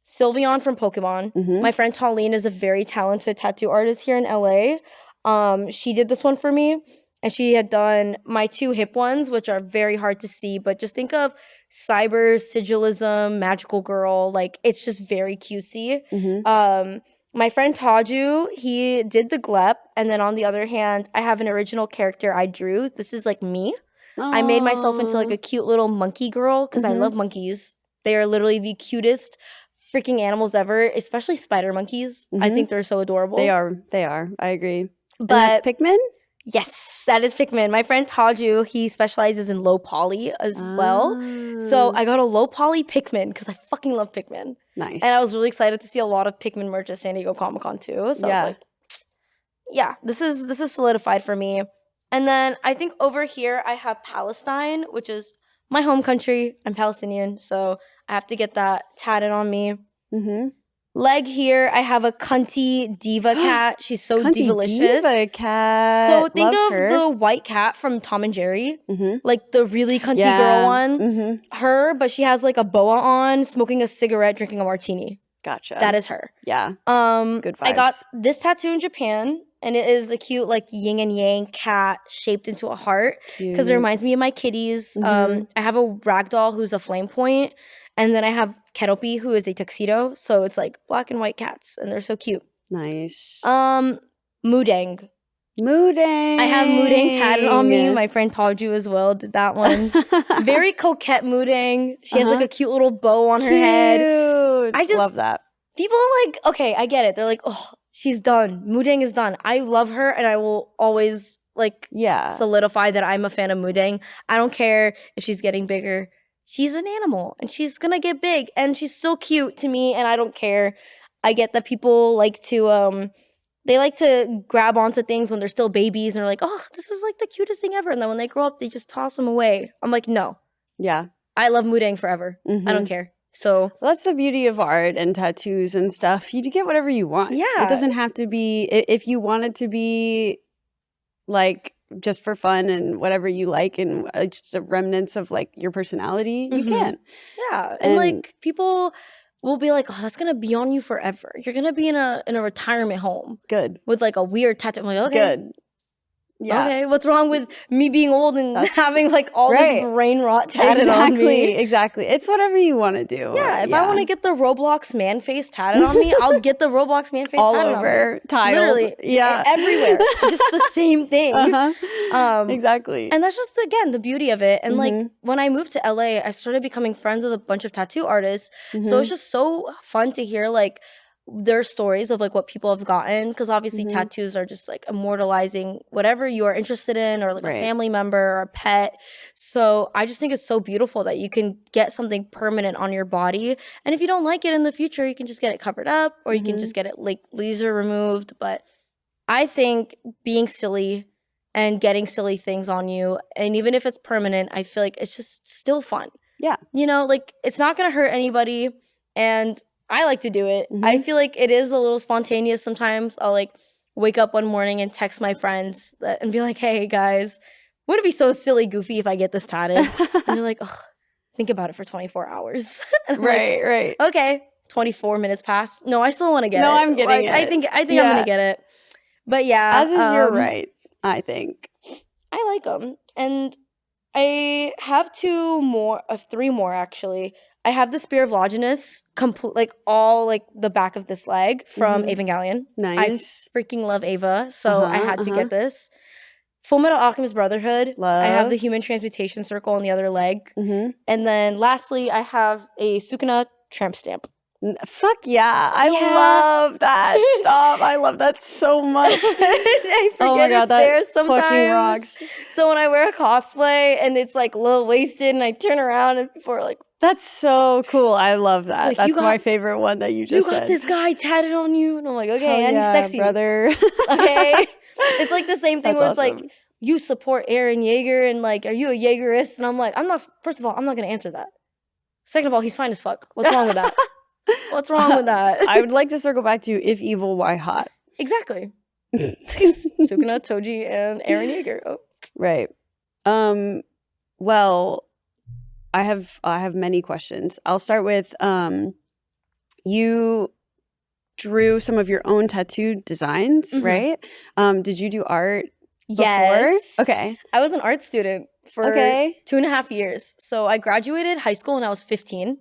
Sylveon from Pokemon. My friend Tallene is a very talented tattoo artist here in LA. She did this one for me, and she had done my 2 hip ones, which are very hard to see, but just think of cyber, sigilism, magical girl, like it's just very cutesy. My friend Toji, he did the GLEP, and then on the other hand, I have an original character I drew. This is like me. Aww. I made myself into like a cute little monkey girl because I love monkeys. They are literally the cutest freaking animals ever, especially spider monkeys. I think they're so adorable. They are. I agree. But and that's Pikmin? Yes, that is Pikmin. My friend Toji, he specializes in low poly as well. So I got a low poly Pikmin because I fucking love Pikmin. Nice. And I was really excited to see a lot of Pikmin merch at San Diego Comic-Con too. So I was like, yeah, this is solidified for me. And then I think over here I have Palestine, which is my home country. I'm Palestinian, so I have to get that tatted on me. Leg here, I have a cunty diva cat. She's so divalicious. Diva cat. So think of the white cat from Tom and Jerry, like the really cunty girl one. Her, but she has like a boa on, smoking a cigarette, drinking a martini. Gotcha. That is her. Yeah. Good vibes. I got this tattoo in Japan, and it is a cute like yin and yang cat shaped into a heart because it reminds me of my kitties. I have a ragdoll who's a flame point, and then I have Keropi, who is a tuxedo. So it's like black and white cats, and they're so cute. Nice. Mudang. Mudang. I have Mudang tatted on me. My friend Toji as well did that one. Very coquette Mudang. She has like a cute little bow on her head. I just love that. People are like, okay, I get it. They're like, oh, she's done. Mudang is done. I love her, and I will always like solidify that I'm a fan of Mudang. I don't care if she's getting bigger. She's an animal, and she's gonna get big, and she's still cute to me, and I don't care. I get that people like to they like to grab onto things when they're still babies, and they're like, oh, this is like the cutest thing ever. And then when they grow up, they just toss them away. I'm like, no. Yeah. I love Mudang forever. I don't care. So that's the beauty of art and tattoos and stuff. You get whatever you want. Yeah. It doesn't have to be, if you want it to be like just for fun and whatever you like and just the remnants of like your personality, you can. Yeah. And like people will be like, oh, that's going to be on you forever. You're going to be in a retirement home. Good. With like a weird tattoo. I'm like, okay. Good. Yeah. Okay, what's wrong with me being old and having like all this brain rot tatted on me? Exactly. It's whatever you want to do. Yeah, if I want to get the Roblox man face tatted on me, I'll get the Roblox man face tatted over, tiled. Literally, everywhere. Just the same thing. Exactly. And that's just, again, the beauty of it. And like when I moved to LA, I started becoming friends with a bunch of tattoo artists. So it's just so fun to hear like their stories of like what people have gotten, because obviously tattoos are just like immortalizing whatever you are interested in, or like a family member or a pet. So I just think it's so beautiful that you can get something permanent on your body, and if you don't like it in the future, you can just get it covered up, or you can just get it like laser removed. But I think being silly and getting silly things on you, and even if it's permanent, I feel like it's just still fun. Yeah. You know, like it's not going to hurt anybody, and I like to do it. I feel like it is a little spontaneous sometimes. I'll like wake up one morning and text my friends and be like, hey guys, wouldn't it be so silly goofy if I get this tatted? And they're like, oh, think about it for 24 hours. Right. Okay, 24 minutes pass. No, I still want to get it. No, I'm getting it. I think I'm going to get it. But yeah. As is your right, I think. I like them. And I have three more actually. I have the Spear of Longinus, like all like the back of this leg from Evangelion. Nice. I freaking love Eva, so I had to get this. Full Metal Alchemist Brotherhood. Love. I have the Human Transmutation Circle on the other leg. And then lastly, I have a Sukuna tramp stamp. Fuck yeah. I love that. Stop. I love that so much. I forget it's there sometimes. Fucking rocks. So when I wear a cosplay and it's like low-waisted and I turn around and people are like, that's so cool. I love that. Like, that's my favorite one that you just said. You got this guy tatted on you. And I'm like, okay, and he's sexy. Brother. Okay. It's like the same thing where it's like, you support Eren Yeager and like, are you a Jaegerist? And I'm like, first of all, I'm not going to answer that. Second of all, he's fine as fuck. What's wrong with that? What's wrong with that? I would like to circle back to if evil, why hot? Exactly. Sukuna, Toji, and Eren Yeager. Oh. Right. Well, I have many questions. I'll start with you drew some of your own tattoo designs, right? Did you do art before? Yes. Okay. I was an art student for 2.5 years. So I graduated high school when I was 15.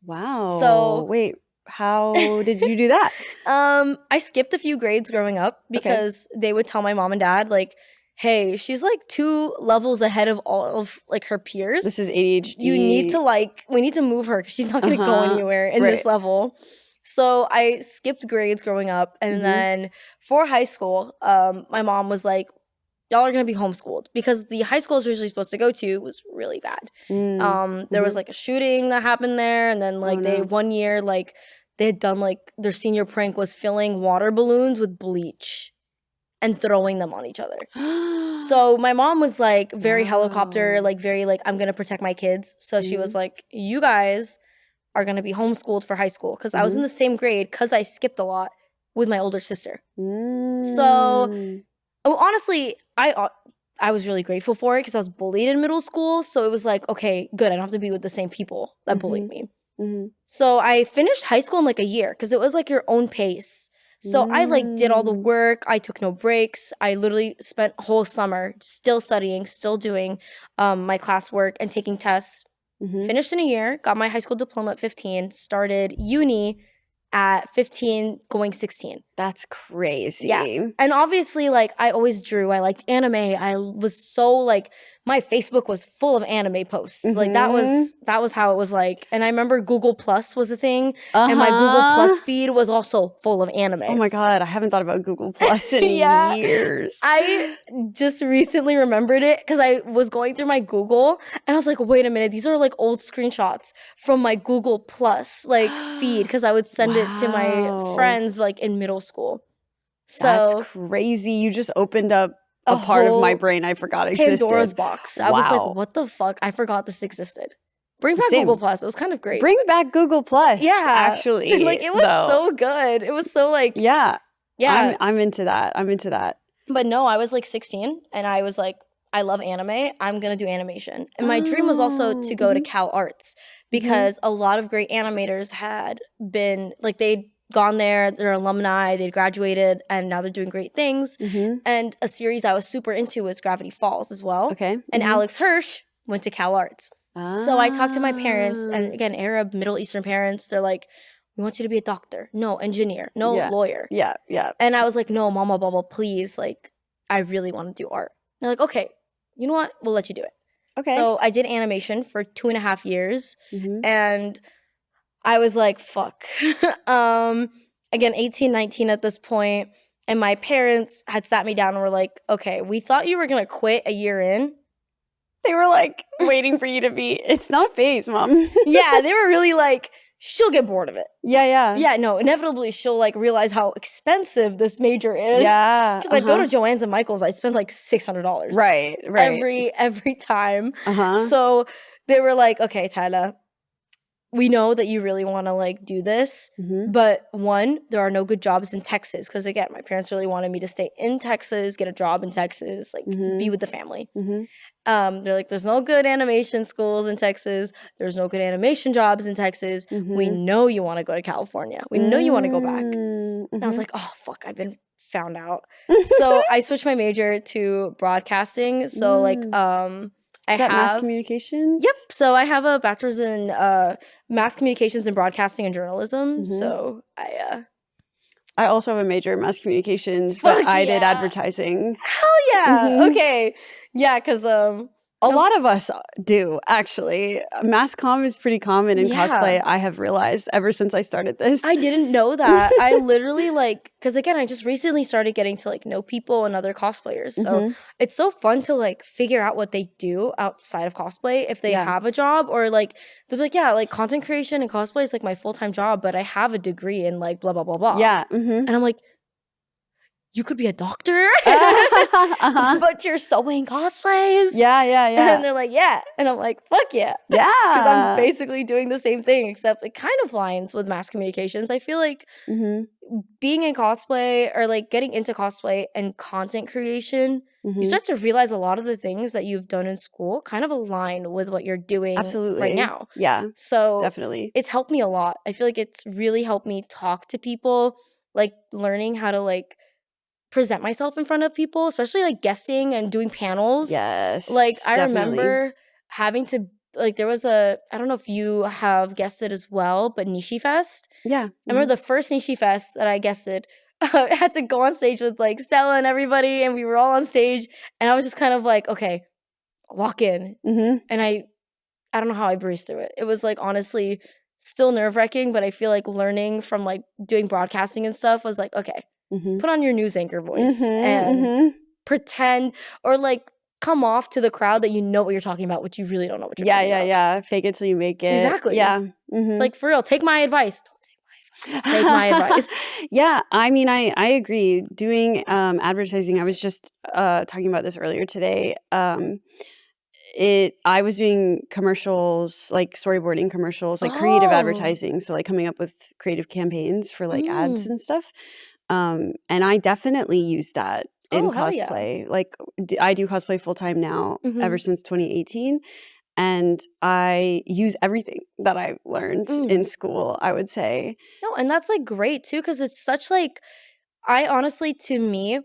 Wow. So wait, how did you do that? I skipped a few grades growing up because they would tell my mom and dad like, hey, she's like 2 levels ahead of all of like her peers. This is ADHD. You need to we need to move her because she's not going to go anywhere in this level. So I skipped grades growing up. And then for high school, my mom was like, y'all are going to be homeschooled because the high school I was originally supposed to go to was really bad. There was like a shooting that happened there. And then like one year, like they had done like their senior prank was filling water balloons with bleach and throwing them on each other. So my mom was like very helicopter, like very like, I'm going to protect my kids. So she was like, you guys are going to be homeschooled for high school. Because I was in the same grade because I skipped a lot with my older sister. So honestly, I was really grateful for it because I was bullied in middle school. So it was like, okay, good. I don't have to be with the same people that bullied me. So I finished high school in like a year because it was like your own pace. So I like did all the work. I took no breaks. I literally spent a whole summer still studying, still doing my classwork and taking tests. Finished in a year, got my high school diploma at 15, started uni at 15 going 16. That's crazy. Yeah. And obviously, like, I always drew. I liked anime. I was so, like, my Facebook was full of anime posts. Like, that was how it was like. And I remember Google Plus was a thing. And my Google Plus feed was also full of anime. Oh, my God. I haven't thought about Google Plus in years. I just recently remembered it because I was going through my Google. And I was like, wait a minute. These are, like, old screenshots from my Google Plus, like, feed. Because I would send it to my friends, like, in middle school. So that's crazy. You just opened up a part of my brain I forgot existed. Pandora's box. I was like, what the fuck? I forgot this existed. Bring back Google Plus. It was kind of great. Bring back Google Plus. Yeah. Actually. Like, it was so good. It was so like. Yeah. Yeah. I'm into that. But no, I was like 16 and I was like, I love anime. I'm going to do animation. And my dream was also to go to Cal Arts because a lot of great animators had been, like, they'd gone there, they're alumni, they'd graduated, and now they're doing great things. And a series I was super into was Gravity Falls as well. Okay. And Alex Hirsch went to Cal Arts. So I talked to my parents, and again, Arab, Middle Eastern parents, they're like, we want you to be a doctor. No, engineer. No, lawyer. Yeah. And I was like, no, mama, baba, please. Like, I really want to do art. And they're like, okay, you know what? We'll let you do it. Okay. So I did animation for 2.5 years. And I was like, fuck. again, 18, 19 at this point, and my parents had sat me down and were like, okay, we thought you were going to quit a year in. They were like waiting for you to be, it's not a phase, Mom. Yeah, they were really like, she'll get bored of it. Yeah. Yeah, no, inevitably she'll like realize how expensive this major is. Yeah. Because I'd go to Joann's and Michael's, I'd spend like $600. Right. Every time. So they were like, okay, TALA, we know that you really want to like do this, but one, there are no good jobs in Texas. Because again, my parents really wanted me to stay in Texas, get a job in Texas, like be with the family. They're like, there's no good animation schools in Texas. There's no good animation jobs in Texas. We know you want to go to California. We know you want to go back. And I was like, oh, fuck, I've been found out. So I switched my major to broadcasting. So like, Is that mass communications? Yep. So I have a bachelor's in mass communications and broadcasting and journalism. So I also have a major in mass communications, but I did advertising. Hell yeah. Okay. Yeah, because a lot of us do, actually. Mass comm is pretty common in cosplay, I have realized, ever since I started this. I didn't know that. I literally, like, because again, I just recently started getting to, like, know people and other cosplayers. So it's so fun to, like, figure out what they do outside of cosplay, if they have a job, or, like, they'll be like, yeah, like, content creation and cosplay is, like, my full-time job, but I have a degree in, like, blah, blah, blah, blah. Yeah. And I'm like, you could be a doctor, but you're sewing cosplays. Yeah. And they're like, yeah. And I'm like, fuck yeah. Yeah. Because I'm basically doing the same thing, except it kind of lines with mass communications. I feel like being in cosplay, or like getting into cosplay and content creation, you start to realize a lot of the things that you've done in school kind of align with what you're doing right now. Yeah. So definitely. It's helped me a lot. I feel like it's really helped me talk to people, like learning how to like present myself in front of people, especially like guesting and doing panels. Yes. Like I remember having to, like, there was I don't know if you have guested as well, but Nishi Fest. Yeah. I remember the first Nishi Fest that I guested, I had to go on stage with like Stella and everybody, and we were all on stage, and I was just kind of like, okay, lock in. And I don't know how I breezed through it. It was like honestly still nerve-wracking, but I feel like learning from like doing broadcasting and stuff was like, okay, put on your news anchor voice and pretend, or like come off to the crowd that you know what you're talking about, which you really don't know what you're talking about. Yeah. Fake it till you make it. Exactly. Yeah. It's like, for real, take my advice. Don't take my advice. Take my advice. Yeah, I mean, I agree. Doing advertising, I was just talking about this earlier today. I was doing commercials, like storyboarding commercials, like creative advertising. So like coming up with creative campaigns for like ads and stuff. And I definitely use that in cosplay. Yeah. Like I do cosplay full time now ever since 2018. And I use everything that I learned in school, I would say. No, and that's like great too, because it's such like, I honestly, to me,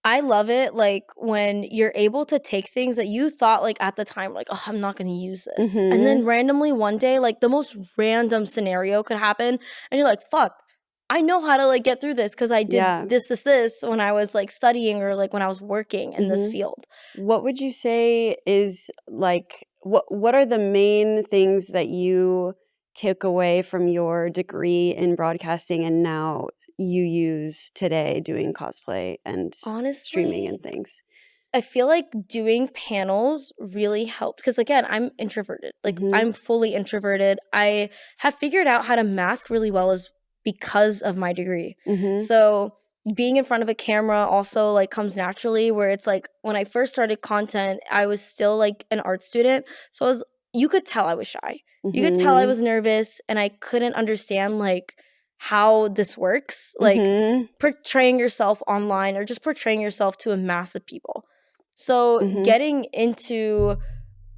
I love it, like, when you're able to take things that you thought, like, at the time, like, oh, I'm not going to use this. And then randomly one day, like, the most random scenario could happen, and you're like, fuck, I know how to, like, get through this because I did this when I was, like, studying, or, like, when I was working in this field. What would you say is, like, what are the main things that you took away from your degree in broadcasting and now you use today doing cosplay and streaming and things? I feel like doing panels really helped because, again, I'm introverted. Like, I'm fully introverted. I have figured out how to mask really well because of my degree. So being in front of a camera also, like, comes naturally, where it's like when I first started content, I was still, like, an art student. So you could tell I was shy. You could tell I was nervous, and I couldn't understand, like, how this works. Like, portraying yourself online or just portraying yourself to a mass of people. So getting into,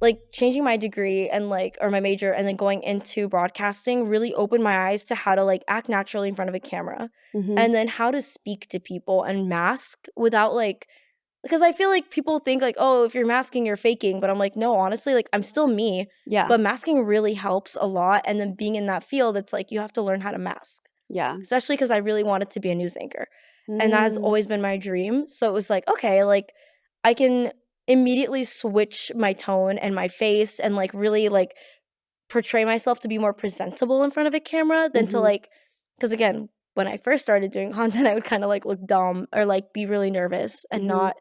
like, changing my degree and, like, or my major, and then going into broadcasting really opened my eyes to how to, like, act naturally in front of a camera. And then how to speak to people and mask without, like, because I feel like people think, like, oh, if you're masking, you're faking. But I'm like, no, honestly, like, I'm still me. Yeah. But masking really helps a lot. And then being in that field, it's like you have to learn how to mask. Yeah. Especially because I really wanted to be a news anchor. And that has always been my dream. So it was like, okay, like, I can immediately switch my tone and my face and, like, really, like, portray myself to be more presentable in front of a camera than to, like, because, again, when I first started doing content, I would kind of like look dumb or like be really nervous and not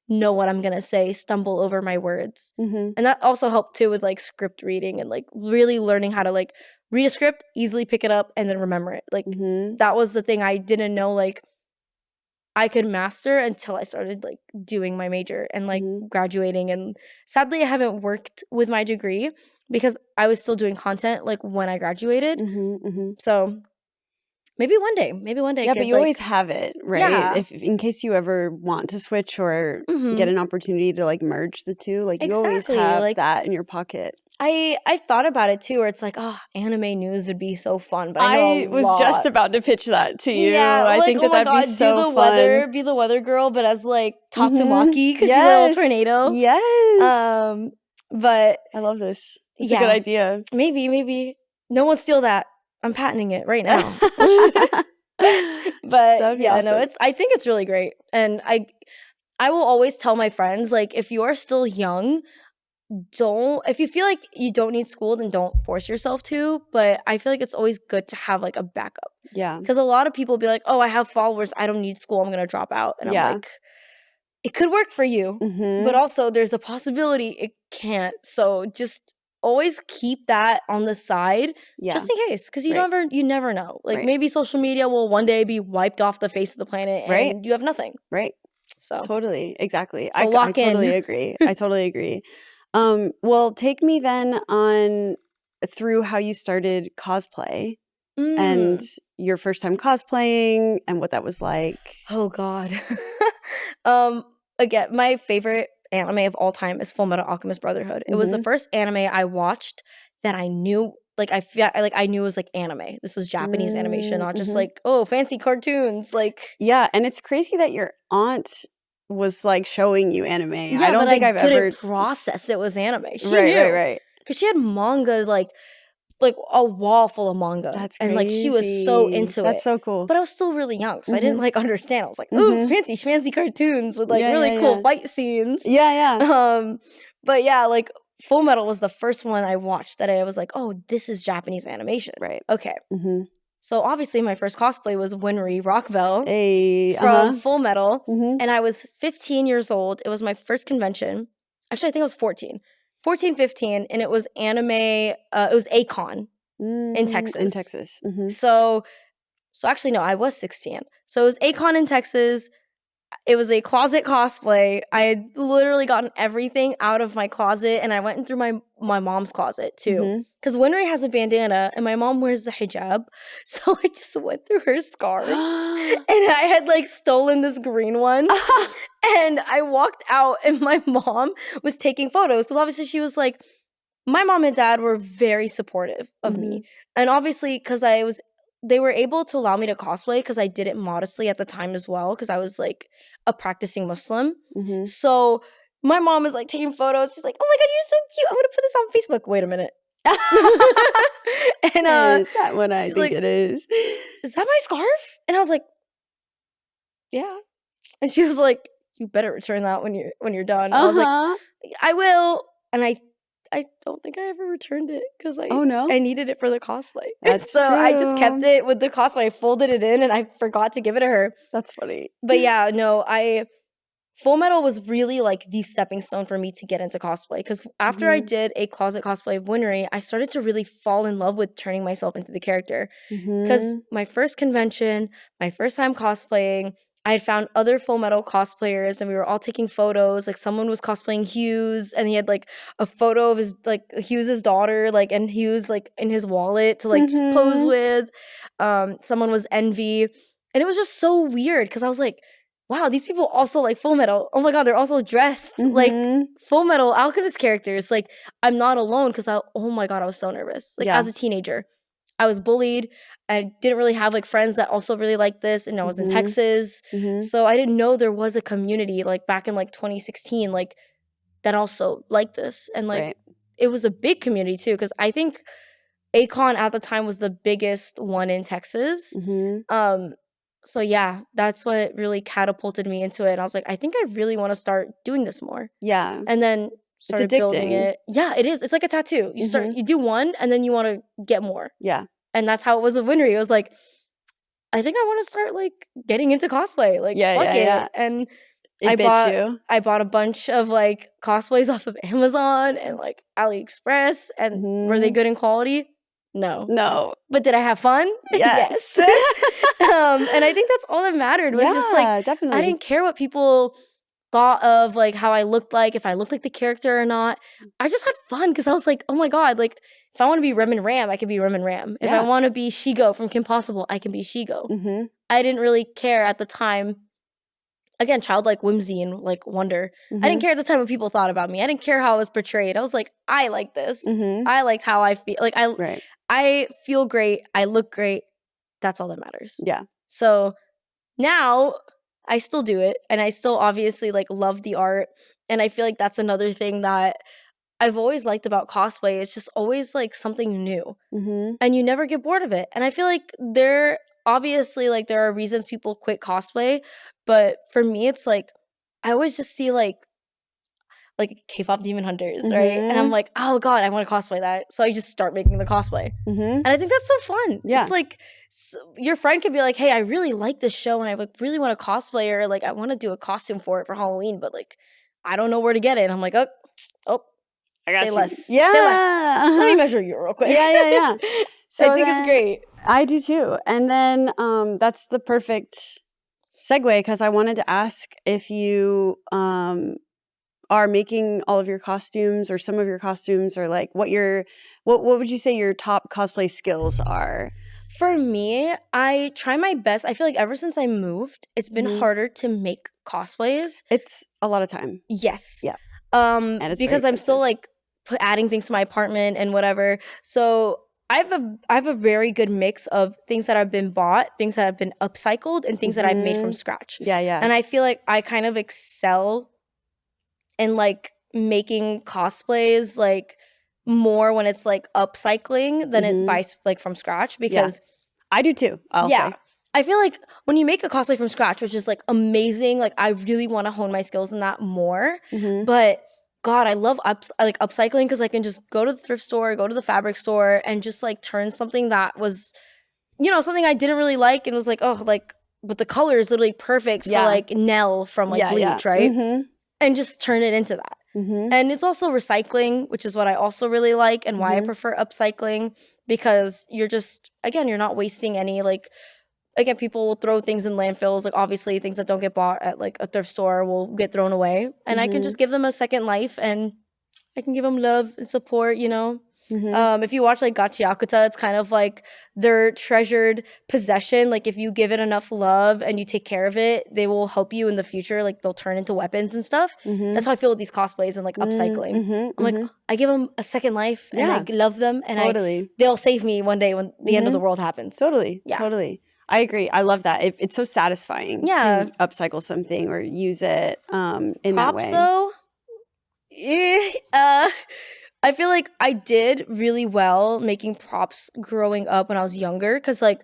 know what I'm gonna say, stumble over my words. And that also helped too with like script reading and like really learning how to like read a script, easily pick it up, and then remember it. Like that was the thing I didn't know like I could master until I started like doing my major and like graduating. And sadly, I haven't worked with my degree because I was still doing content like when I graduated. So maybe one day. Yeah, but you always have it, right? Yeah. If in case you ever want to switch or get an opportunity to like merge the two, like you always have like, that in your pocket. I thought about it too, where it's like, oh, anime news would be so fun. But I was just about to pitch that to you. Yeah, I like, think that'd be so fun. Weather, be the weather girl, but as like Tatsumaki because she's a little tornado. Yes. But I love this. It's a good idea. Maybe no one steal that. I'm patenting it right now. But yeah, awesome. No, I think it's really great, and I will always tell my friends like if you are still young. If you feel like you don't need school, then don't force yourself to. But I feel like it's always good to have like a backup. Yeah. Because a lot of people be like, oh, I have followers. I don't need school. I'm going to drop out. And I'm like, it could work for you. But also there's a possibility it can't. So just always keep that on the side just in case. Because you never know. Like maybe social media will one day be wiped off the face of the planet and you have nothing. Right. So totally. Exactly. So I totally agree. I totally agree. Well, take me then on through how you started cosplay and your first time cosplaying and what that was like. Oh God. Again, my favorite anime of all time is Fullmetal Alchemist Brotherhood. It was the first anime I watched that I knew I knew it was like anime. This was Japanese animation, not just like, oh, fancy cartoons. Like and it's crazy that your aunt was like showing you anime. Yeah, I don't think I've ever processed it was anime. She knew. Right. Because she had manga like a wall full of manga. That's crazy. And like she was so into it. That's so cool. But I was still really young, so I didn't like understand. I was like, ooh, fancy cartoons with like really cool fight scenes. Yeah. But yeah, like Full Metal was the first one I watched that I was like, oh, this is Japanese animation. Right. Okay. So obviously my first cosplay was Winry Rockville from Full Metal. And I was 15 years old. It was my first convention. Actually, I think I was 14, 15. And it was anime. It was A-Kon in Texas. So actually, no, I was 16. So it was A-Kon in Texas. It was a closet cosplay. I had literally gotten everything out of my closet, and I went in through my mom's closet too. Because Winry has a bandana, and my mom wears the hijab. So I just went through her scarves, and I had like stolen this green one. And I walked out, and my mom was taking photos. Because obviously she was like, my mom and dad were very supportive of me. And obviously, because they were able to allow me to cosplay because I did it modestly at the time as well because I was like a practicing Muslim. So my mom is like taking photos. She's like, oh my God, you're so cute. I'm going to put this on Facebook. Wait a minute. And is that what I think it is? Is that my scarf? And I was like, yeah. And she was like, you better return that when you're done. I was like, I will. And I don't think I ever returned it because I needed it for the cosplay. So true. I just kept it with the cosplay. I folded it in and I forgot to give it to her. That's funny. But yeah, no, Full Metal was really like the stepping stone for me to get into cosplay because after I did a closet cosplay of Winry, I started to really fall in love with turning myself into the character. Because my first convention, my first time cosplaying, I had found other Full Metal cosplayers and we were all taking photos. Like someone was cosplaying Hughes and he had like a photo of his like Hughes' daughter, like and Hughes like in his wallet to like pose with. Someone was Envy. And it was just so weird because I was like, wow, these people also like Full Metal. Oh my God, they're also dressed like Full Metal Alchemist characters. Like I'm not alone because oh my God, I was so nervous. Like as a teenager, I was bullied. I didn't really have like friends that also really liked this, and I was in Texas, so I didn't know there was a community like back in like 2016, like that also liked this, and like it was a big community too, because I think A-Kon at the time was the biggest one in Texas. So yeah, that's what really catapulted me into it, and I was like, I think I really want to start doing this more. Yeah, and then started building it. Yeah, it is. It's like a tattoo. You do one, and then you want to get more. Yeah. And that's how it was with Winry. It was like, I think I want to start like getting into cosplay. Like, fuck it. Yeah. And I bought a bunch of like cosplays off of Amazon and like AliExpress. And were they good in quality? No. But did I have fun? Yes. And I think that's all that mattered. Was just like, definitely. I didn't care what people thought of like how I looked like, if I looked like the character or not. I just had fun because I was like, oh my god, like if I want to be Rem and Ram, I can be Rem and Ram. If I want to be Shigo from Kim Possible, I can be Shigo. I didn't really care at the time. Again, childlike whimsy and like wonder. I didn't care at the time what people thought about me. I didn't care how I was portrayed. I was like, I like this. I liked how I feel. Like I feel great. I look great. That's all that matters. Yeah. So now I still do it, and I still obviously like love the art, and I feel like that's another thing that I've always liked about cosplay. It's just always like something new, and you never get bored of it. And I feel like there are reasons people quit cosplay, but for me, it's like I always just see like K-pop Demon Hunters, right? And I'm like, oh god, I want to cosplay that. So I just start making the cosplay. And I think that's so fun. Yeah. It's like your friend could be like, hey, I really like this show and I like really want to cosplay, or like I want to do a costume for it for Halloween, but like I don't know where to get it. And I'm like, oh, I got less. Yeah. Say less. Let me measure you real quick. Yeah. So I think it's great. I do too. And then that's the perfect segue, because I wanted to ask if you are making all of your costumes or some of your costumes, or like what would you say your top cosplay skills are? For me, I try my best. I feel like ever since I moved, it's been harder to make cosplays. It's a lot of time. Yes. Yeah. And because I'm still like adding things to my apartment and whatever. So I have a very good mix of things that have been bought, things that have been upcycled, and things that I've made from scratch. Yeah. And I feel like I kind of excel in like making cosplays like more when it's like upcycling than it buys like from scratch, because I do too. I'll say. I feel like when you make a cosplay from scratch, which is like amazing, like I really want to hone my skills in that more. But god, I love upcycling, because I can just go to the thrift store, go to the fabric store, and just like turn something that was, something I didn't really like and was like, oh, like, but the color is literally perfect for like Nell from like Bleach, right? And just turn it into that. And it's also recycling, which is what I also really like, and why I prefer upcycling, because you're just, again, you're not wasting any, like, again, people will throw things in landfills, like obviously things that don't get bought at like a thrift store will get thrown away, and I can just give them a second life, and I can give them love and support, If you watch like Gachiakuta, it's kind of like their treasured possession. Like if you give it enough love and you take care of it, they will help you in the future. Like they'll turn into weapons and stuff. That's how I feel with these cosplays and like upcycling. I'm like, I give them a second life, and I love them, and they'll save me one day when the end of the world happens. Totally. I agree. I love that. It's so satisfying to upcycle something or use it in that way. Props though, I feel like I did really well making props growing up when I was younger, because like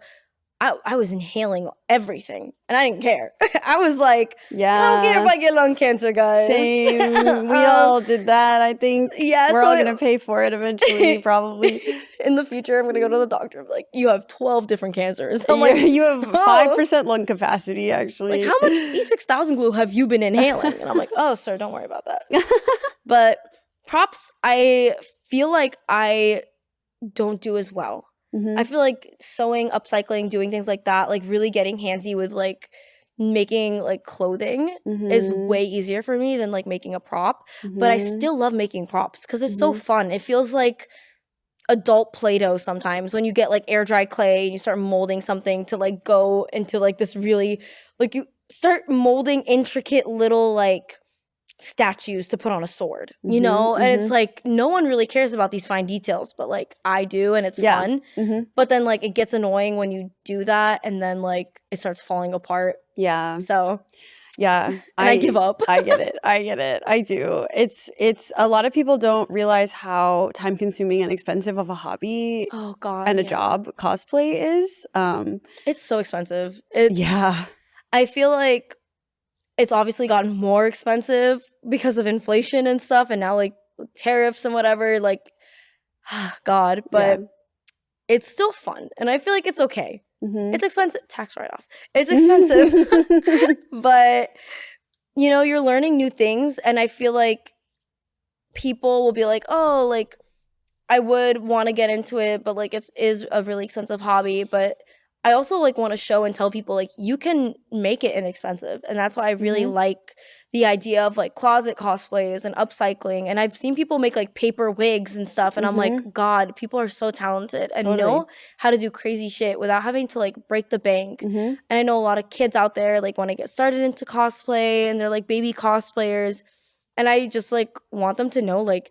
I was inhaling everything and I didn't care. I was like, I don't care if I get lung cancer, guys. Same. We all did that, I think. Yeah, we're all gonna pay for it eventually, probably. In the future, I'm gonna go to the doctor and be like, you have 12 different cancers. I'm like, you have 5% lung capacity, actually. Like, how much E6000 glue have you been inhaling? And I'm like, oh, sir, don't worry about that. But props, I feel like I don't do as well. I feel like sewing, upcycling, doing things like that, like really getting handsy with like making like clothing is way easier for me than like making a prop. But I still love making props because it's so fun. It feels like adult Play-Doh sometimes when you get like air dry clay and you start molding something to like go into like this really, like you start molding intricate little like statues to put on a sword, and it's like no one really cares about these fine details, but like I do, and it's fun. But then like it gets annoying when you do that and then like it starts falling apart. So I give up. I get it. I do. It's a lot of people don't realize how time consuming and expensive of a hobby and a job cosplay is. It's so expensive. I feel like it's obviously gotten more expensive because of inflation and stuff, and now like tariffs and whatever, like but it's still fun, and I feel like it's okay. It's expensive. Tax write-off. It's expensive. But, you know, you're learning new things. And I feel like people will be like, oh, like, I would want to get into it, but, like, it is a really expensive hobby. But I also, like, want to show and tell people, like, you can make it inexpensive. And that's why I really like the idea of, like, closet cosplays and upcycling. And I've seen people make, like, paper wigs and stuff. And I'm like, God, people are so talented and know how to do crazy shit without having to, like, break the bank. And I know a lot of kids out there, like, want to get started into cosplay and they're, like, baby cosplayers. And I just, like, want them to know, like,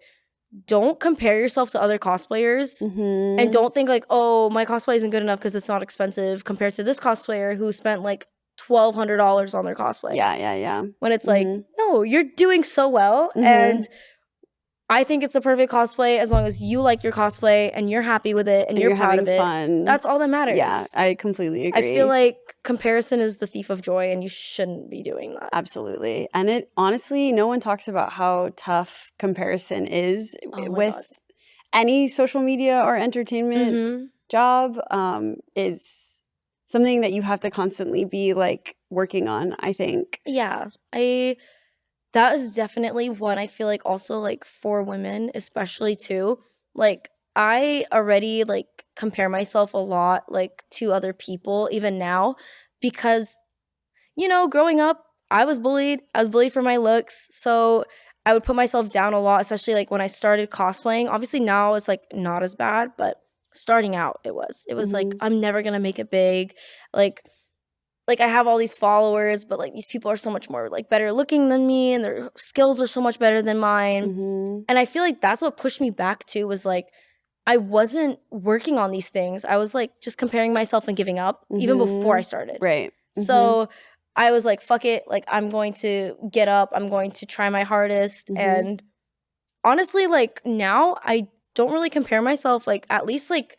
don't compare yourself to other cosplayers and don't think like, oh, my cosplay isn't good enough because it's not expensive compared to this cosplayer who spent like $1,200 on their cosplay. Yeah. When it's like, no, you're doing so well. And I think it's a perfect cosplay as long as you like your cosplay and you're happy with it and you're proud of it. Fun. That's all that matters. Yeah, I completely agree. I feel like comparison is the thief of joy and you shouldn't be doing that. Absolutely. And it honestly, no one talks about how tough comparison is with any social media or entertainment job. Is something that you have to constantly be like working on, I think. Yeah. That is definitely one I feel like also like for women, especially too. Like I already like compare myself a lot like to other people even now because, you know, growing up, I was bullied. I was bullied for my looks. So I would put myself down a lot, especially like when I started cosplaying. Obviously now it's like not as bad, but starting out it was. It was like, I'm never going to make it big. Like I have all these followers, but like these people are so much more like better looking than me and their skills are so much better than mine. And I feel like that's what pushed me back too was like I wasn't working on these things. I was like just comparing myself and giving up even before I started. Right. So I was like, fuck it. Like I'm going to get up. I'm going to try my hardest. And honestly, like now I don't really compare myself like at least like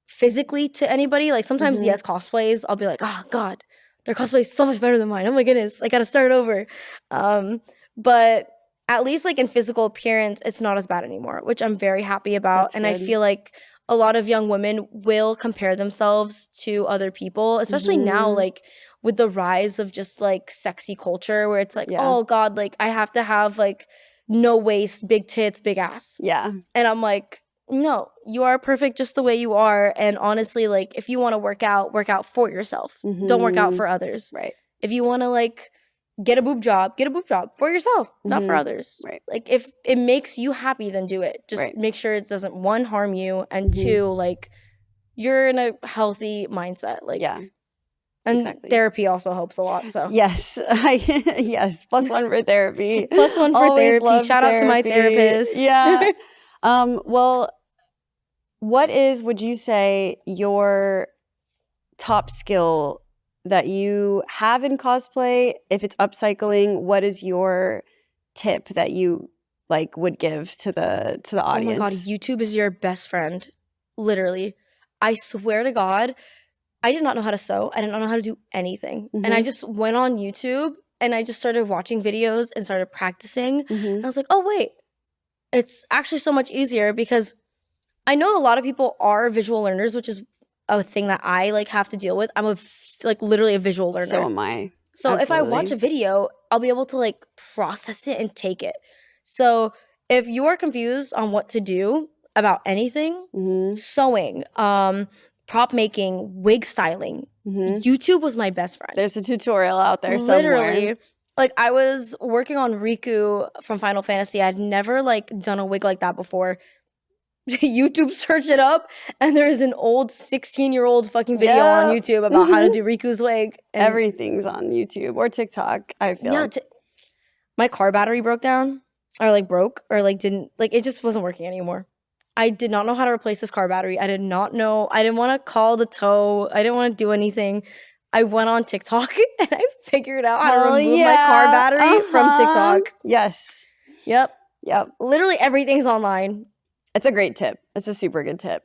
physically to anybody. Like sometimes yes, cosplays I'll be like, oh God, their cosplay is so much better than mine, oh my goodness, I gotta start over. But at least like in physical appearance it's not as bad anymore, which I'm very happy about. That's good. I feel like a lot of young women will compare themselves to other people, especially now like with the rise of just like sexy culture where it's like oh God, like I have to have like no waist, big tits, big ass. And I'm like, no, you are perfect just the way you are. And honestly, like if you want to work out for yourself. Don't work out for others. Right. If you want to like get a boob job for yourself, not for others. Right. Like if it makes you happy, then do it. Just make sure it doesn't one, harm you, and two, like you're in a healthy mindset. Like and therapy also helps a lot. So yes, yes. +1 for therapy. +1 for therapy. Shout out to my therapist. Yeah. Well, what would you say, your top skill that you have in cosplay? If it's upcycling, what is your tip that you like would give to the audience? Oh my God, YouTube is your best friend. Literally. I swear to God, I did not know how to sew. I did not know how to do anything. And I just went on YouTube and I just started watching videos and started practicing. And I was like, oh wait, it's actually so much easier because I know a lot of people are visual learners, which is a thing that I like have to deal with. I'm like literally a visual learner. So am I. So if I watch a video, I'll be able to like process it and take it. So if you are confused on what to do about anything, sewing, prop making, wig styling, YouTube was my best friend. There's a tutorial out there somewhere. Literally. Like I was working on Riku from Final Fantasy. I'd never like done a wig like that before. YouTube search it up and there's an old 16-year-old fucking video on YouTube about how to do Riku's wig. And everything's on YouTube or TikTok, I feel. Yeah, my car battery broke down or like broke or like didn't, like it just wasn't working anymore. I did not know how to replace this car battery. I did not know. I didn't want to call the tow. I didn't want to do anything. I went on TikTok and I figured out how to remove my car battery from TikTok. Yes. Yep. Literally everything's online. It's a great tip. It's a super good tip.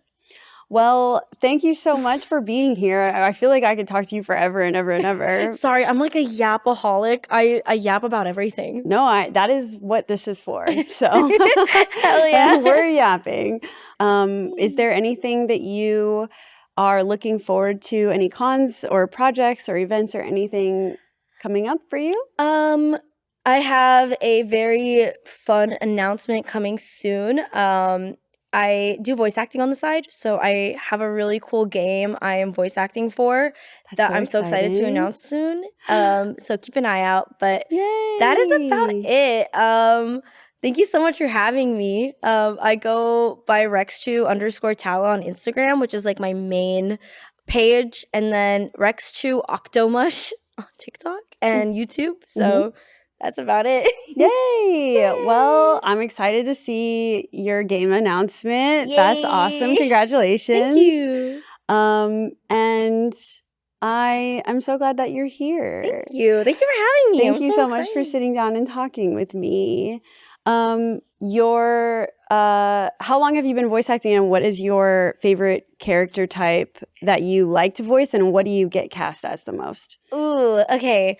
Well, thank you so much for being here. I feel like I could talk to you forever and ever and ever. Sorry, I'm like a yapaholic. I yap about everything. No, that is what this is for. So hell yeah. We're yapping. Is there anything that you are looking forward to any cons or projects or events or anything coming up for you? I have a very fun announcement coming soon. I do voice acting on the side, so I have a really cool game I am voice acting for I'm so excited to announce soon. So keep an eye out. But that is about it. Thank you so much for having me. I go by Rexchu _TALA on Instagram, which is like my main page, and then Rexchu Octomush on TikTok and YouTube. So that's about it. Yay! Well, I'm excited to see your game announcement. Yay! That's awesome. Congratulations. Thank you. And I'm so glad that you're here. Thank you. Thank you for having me. Thank you so much for sitting down and talking with me. How long have you been voice acting, and what is your favorite character type that you like to voice, and what do you get cast as the most? Ooh, okay.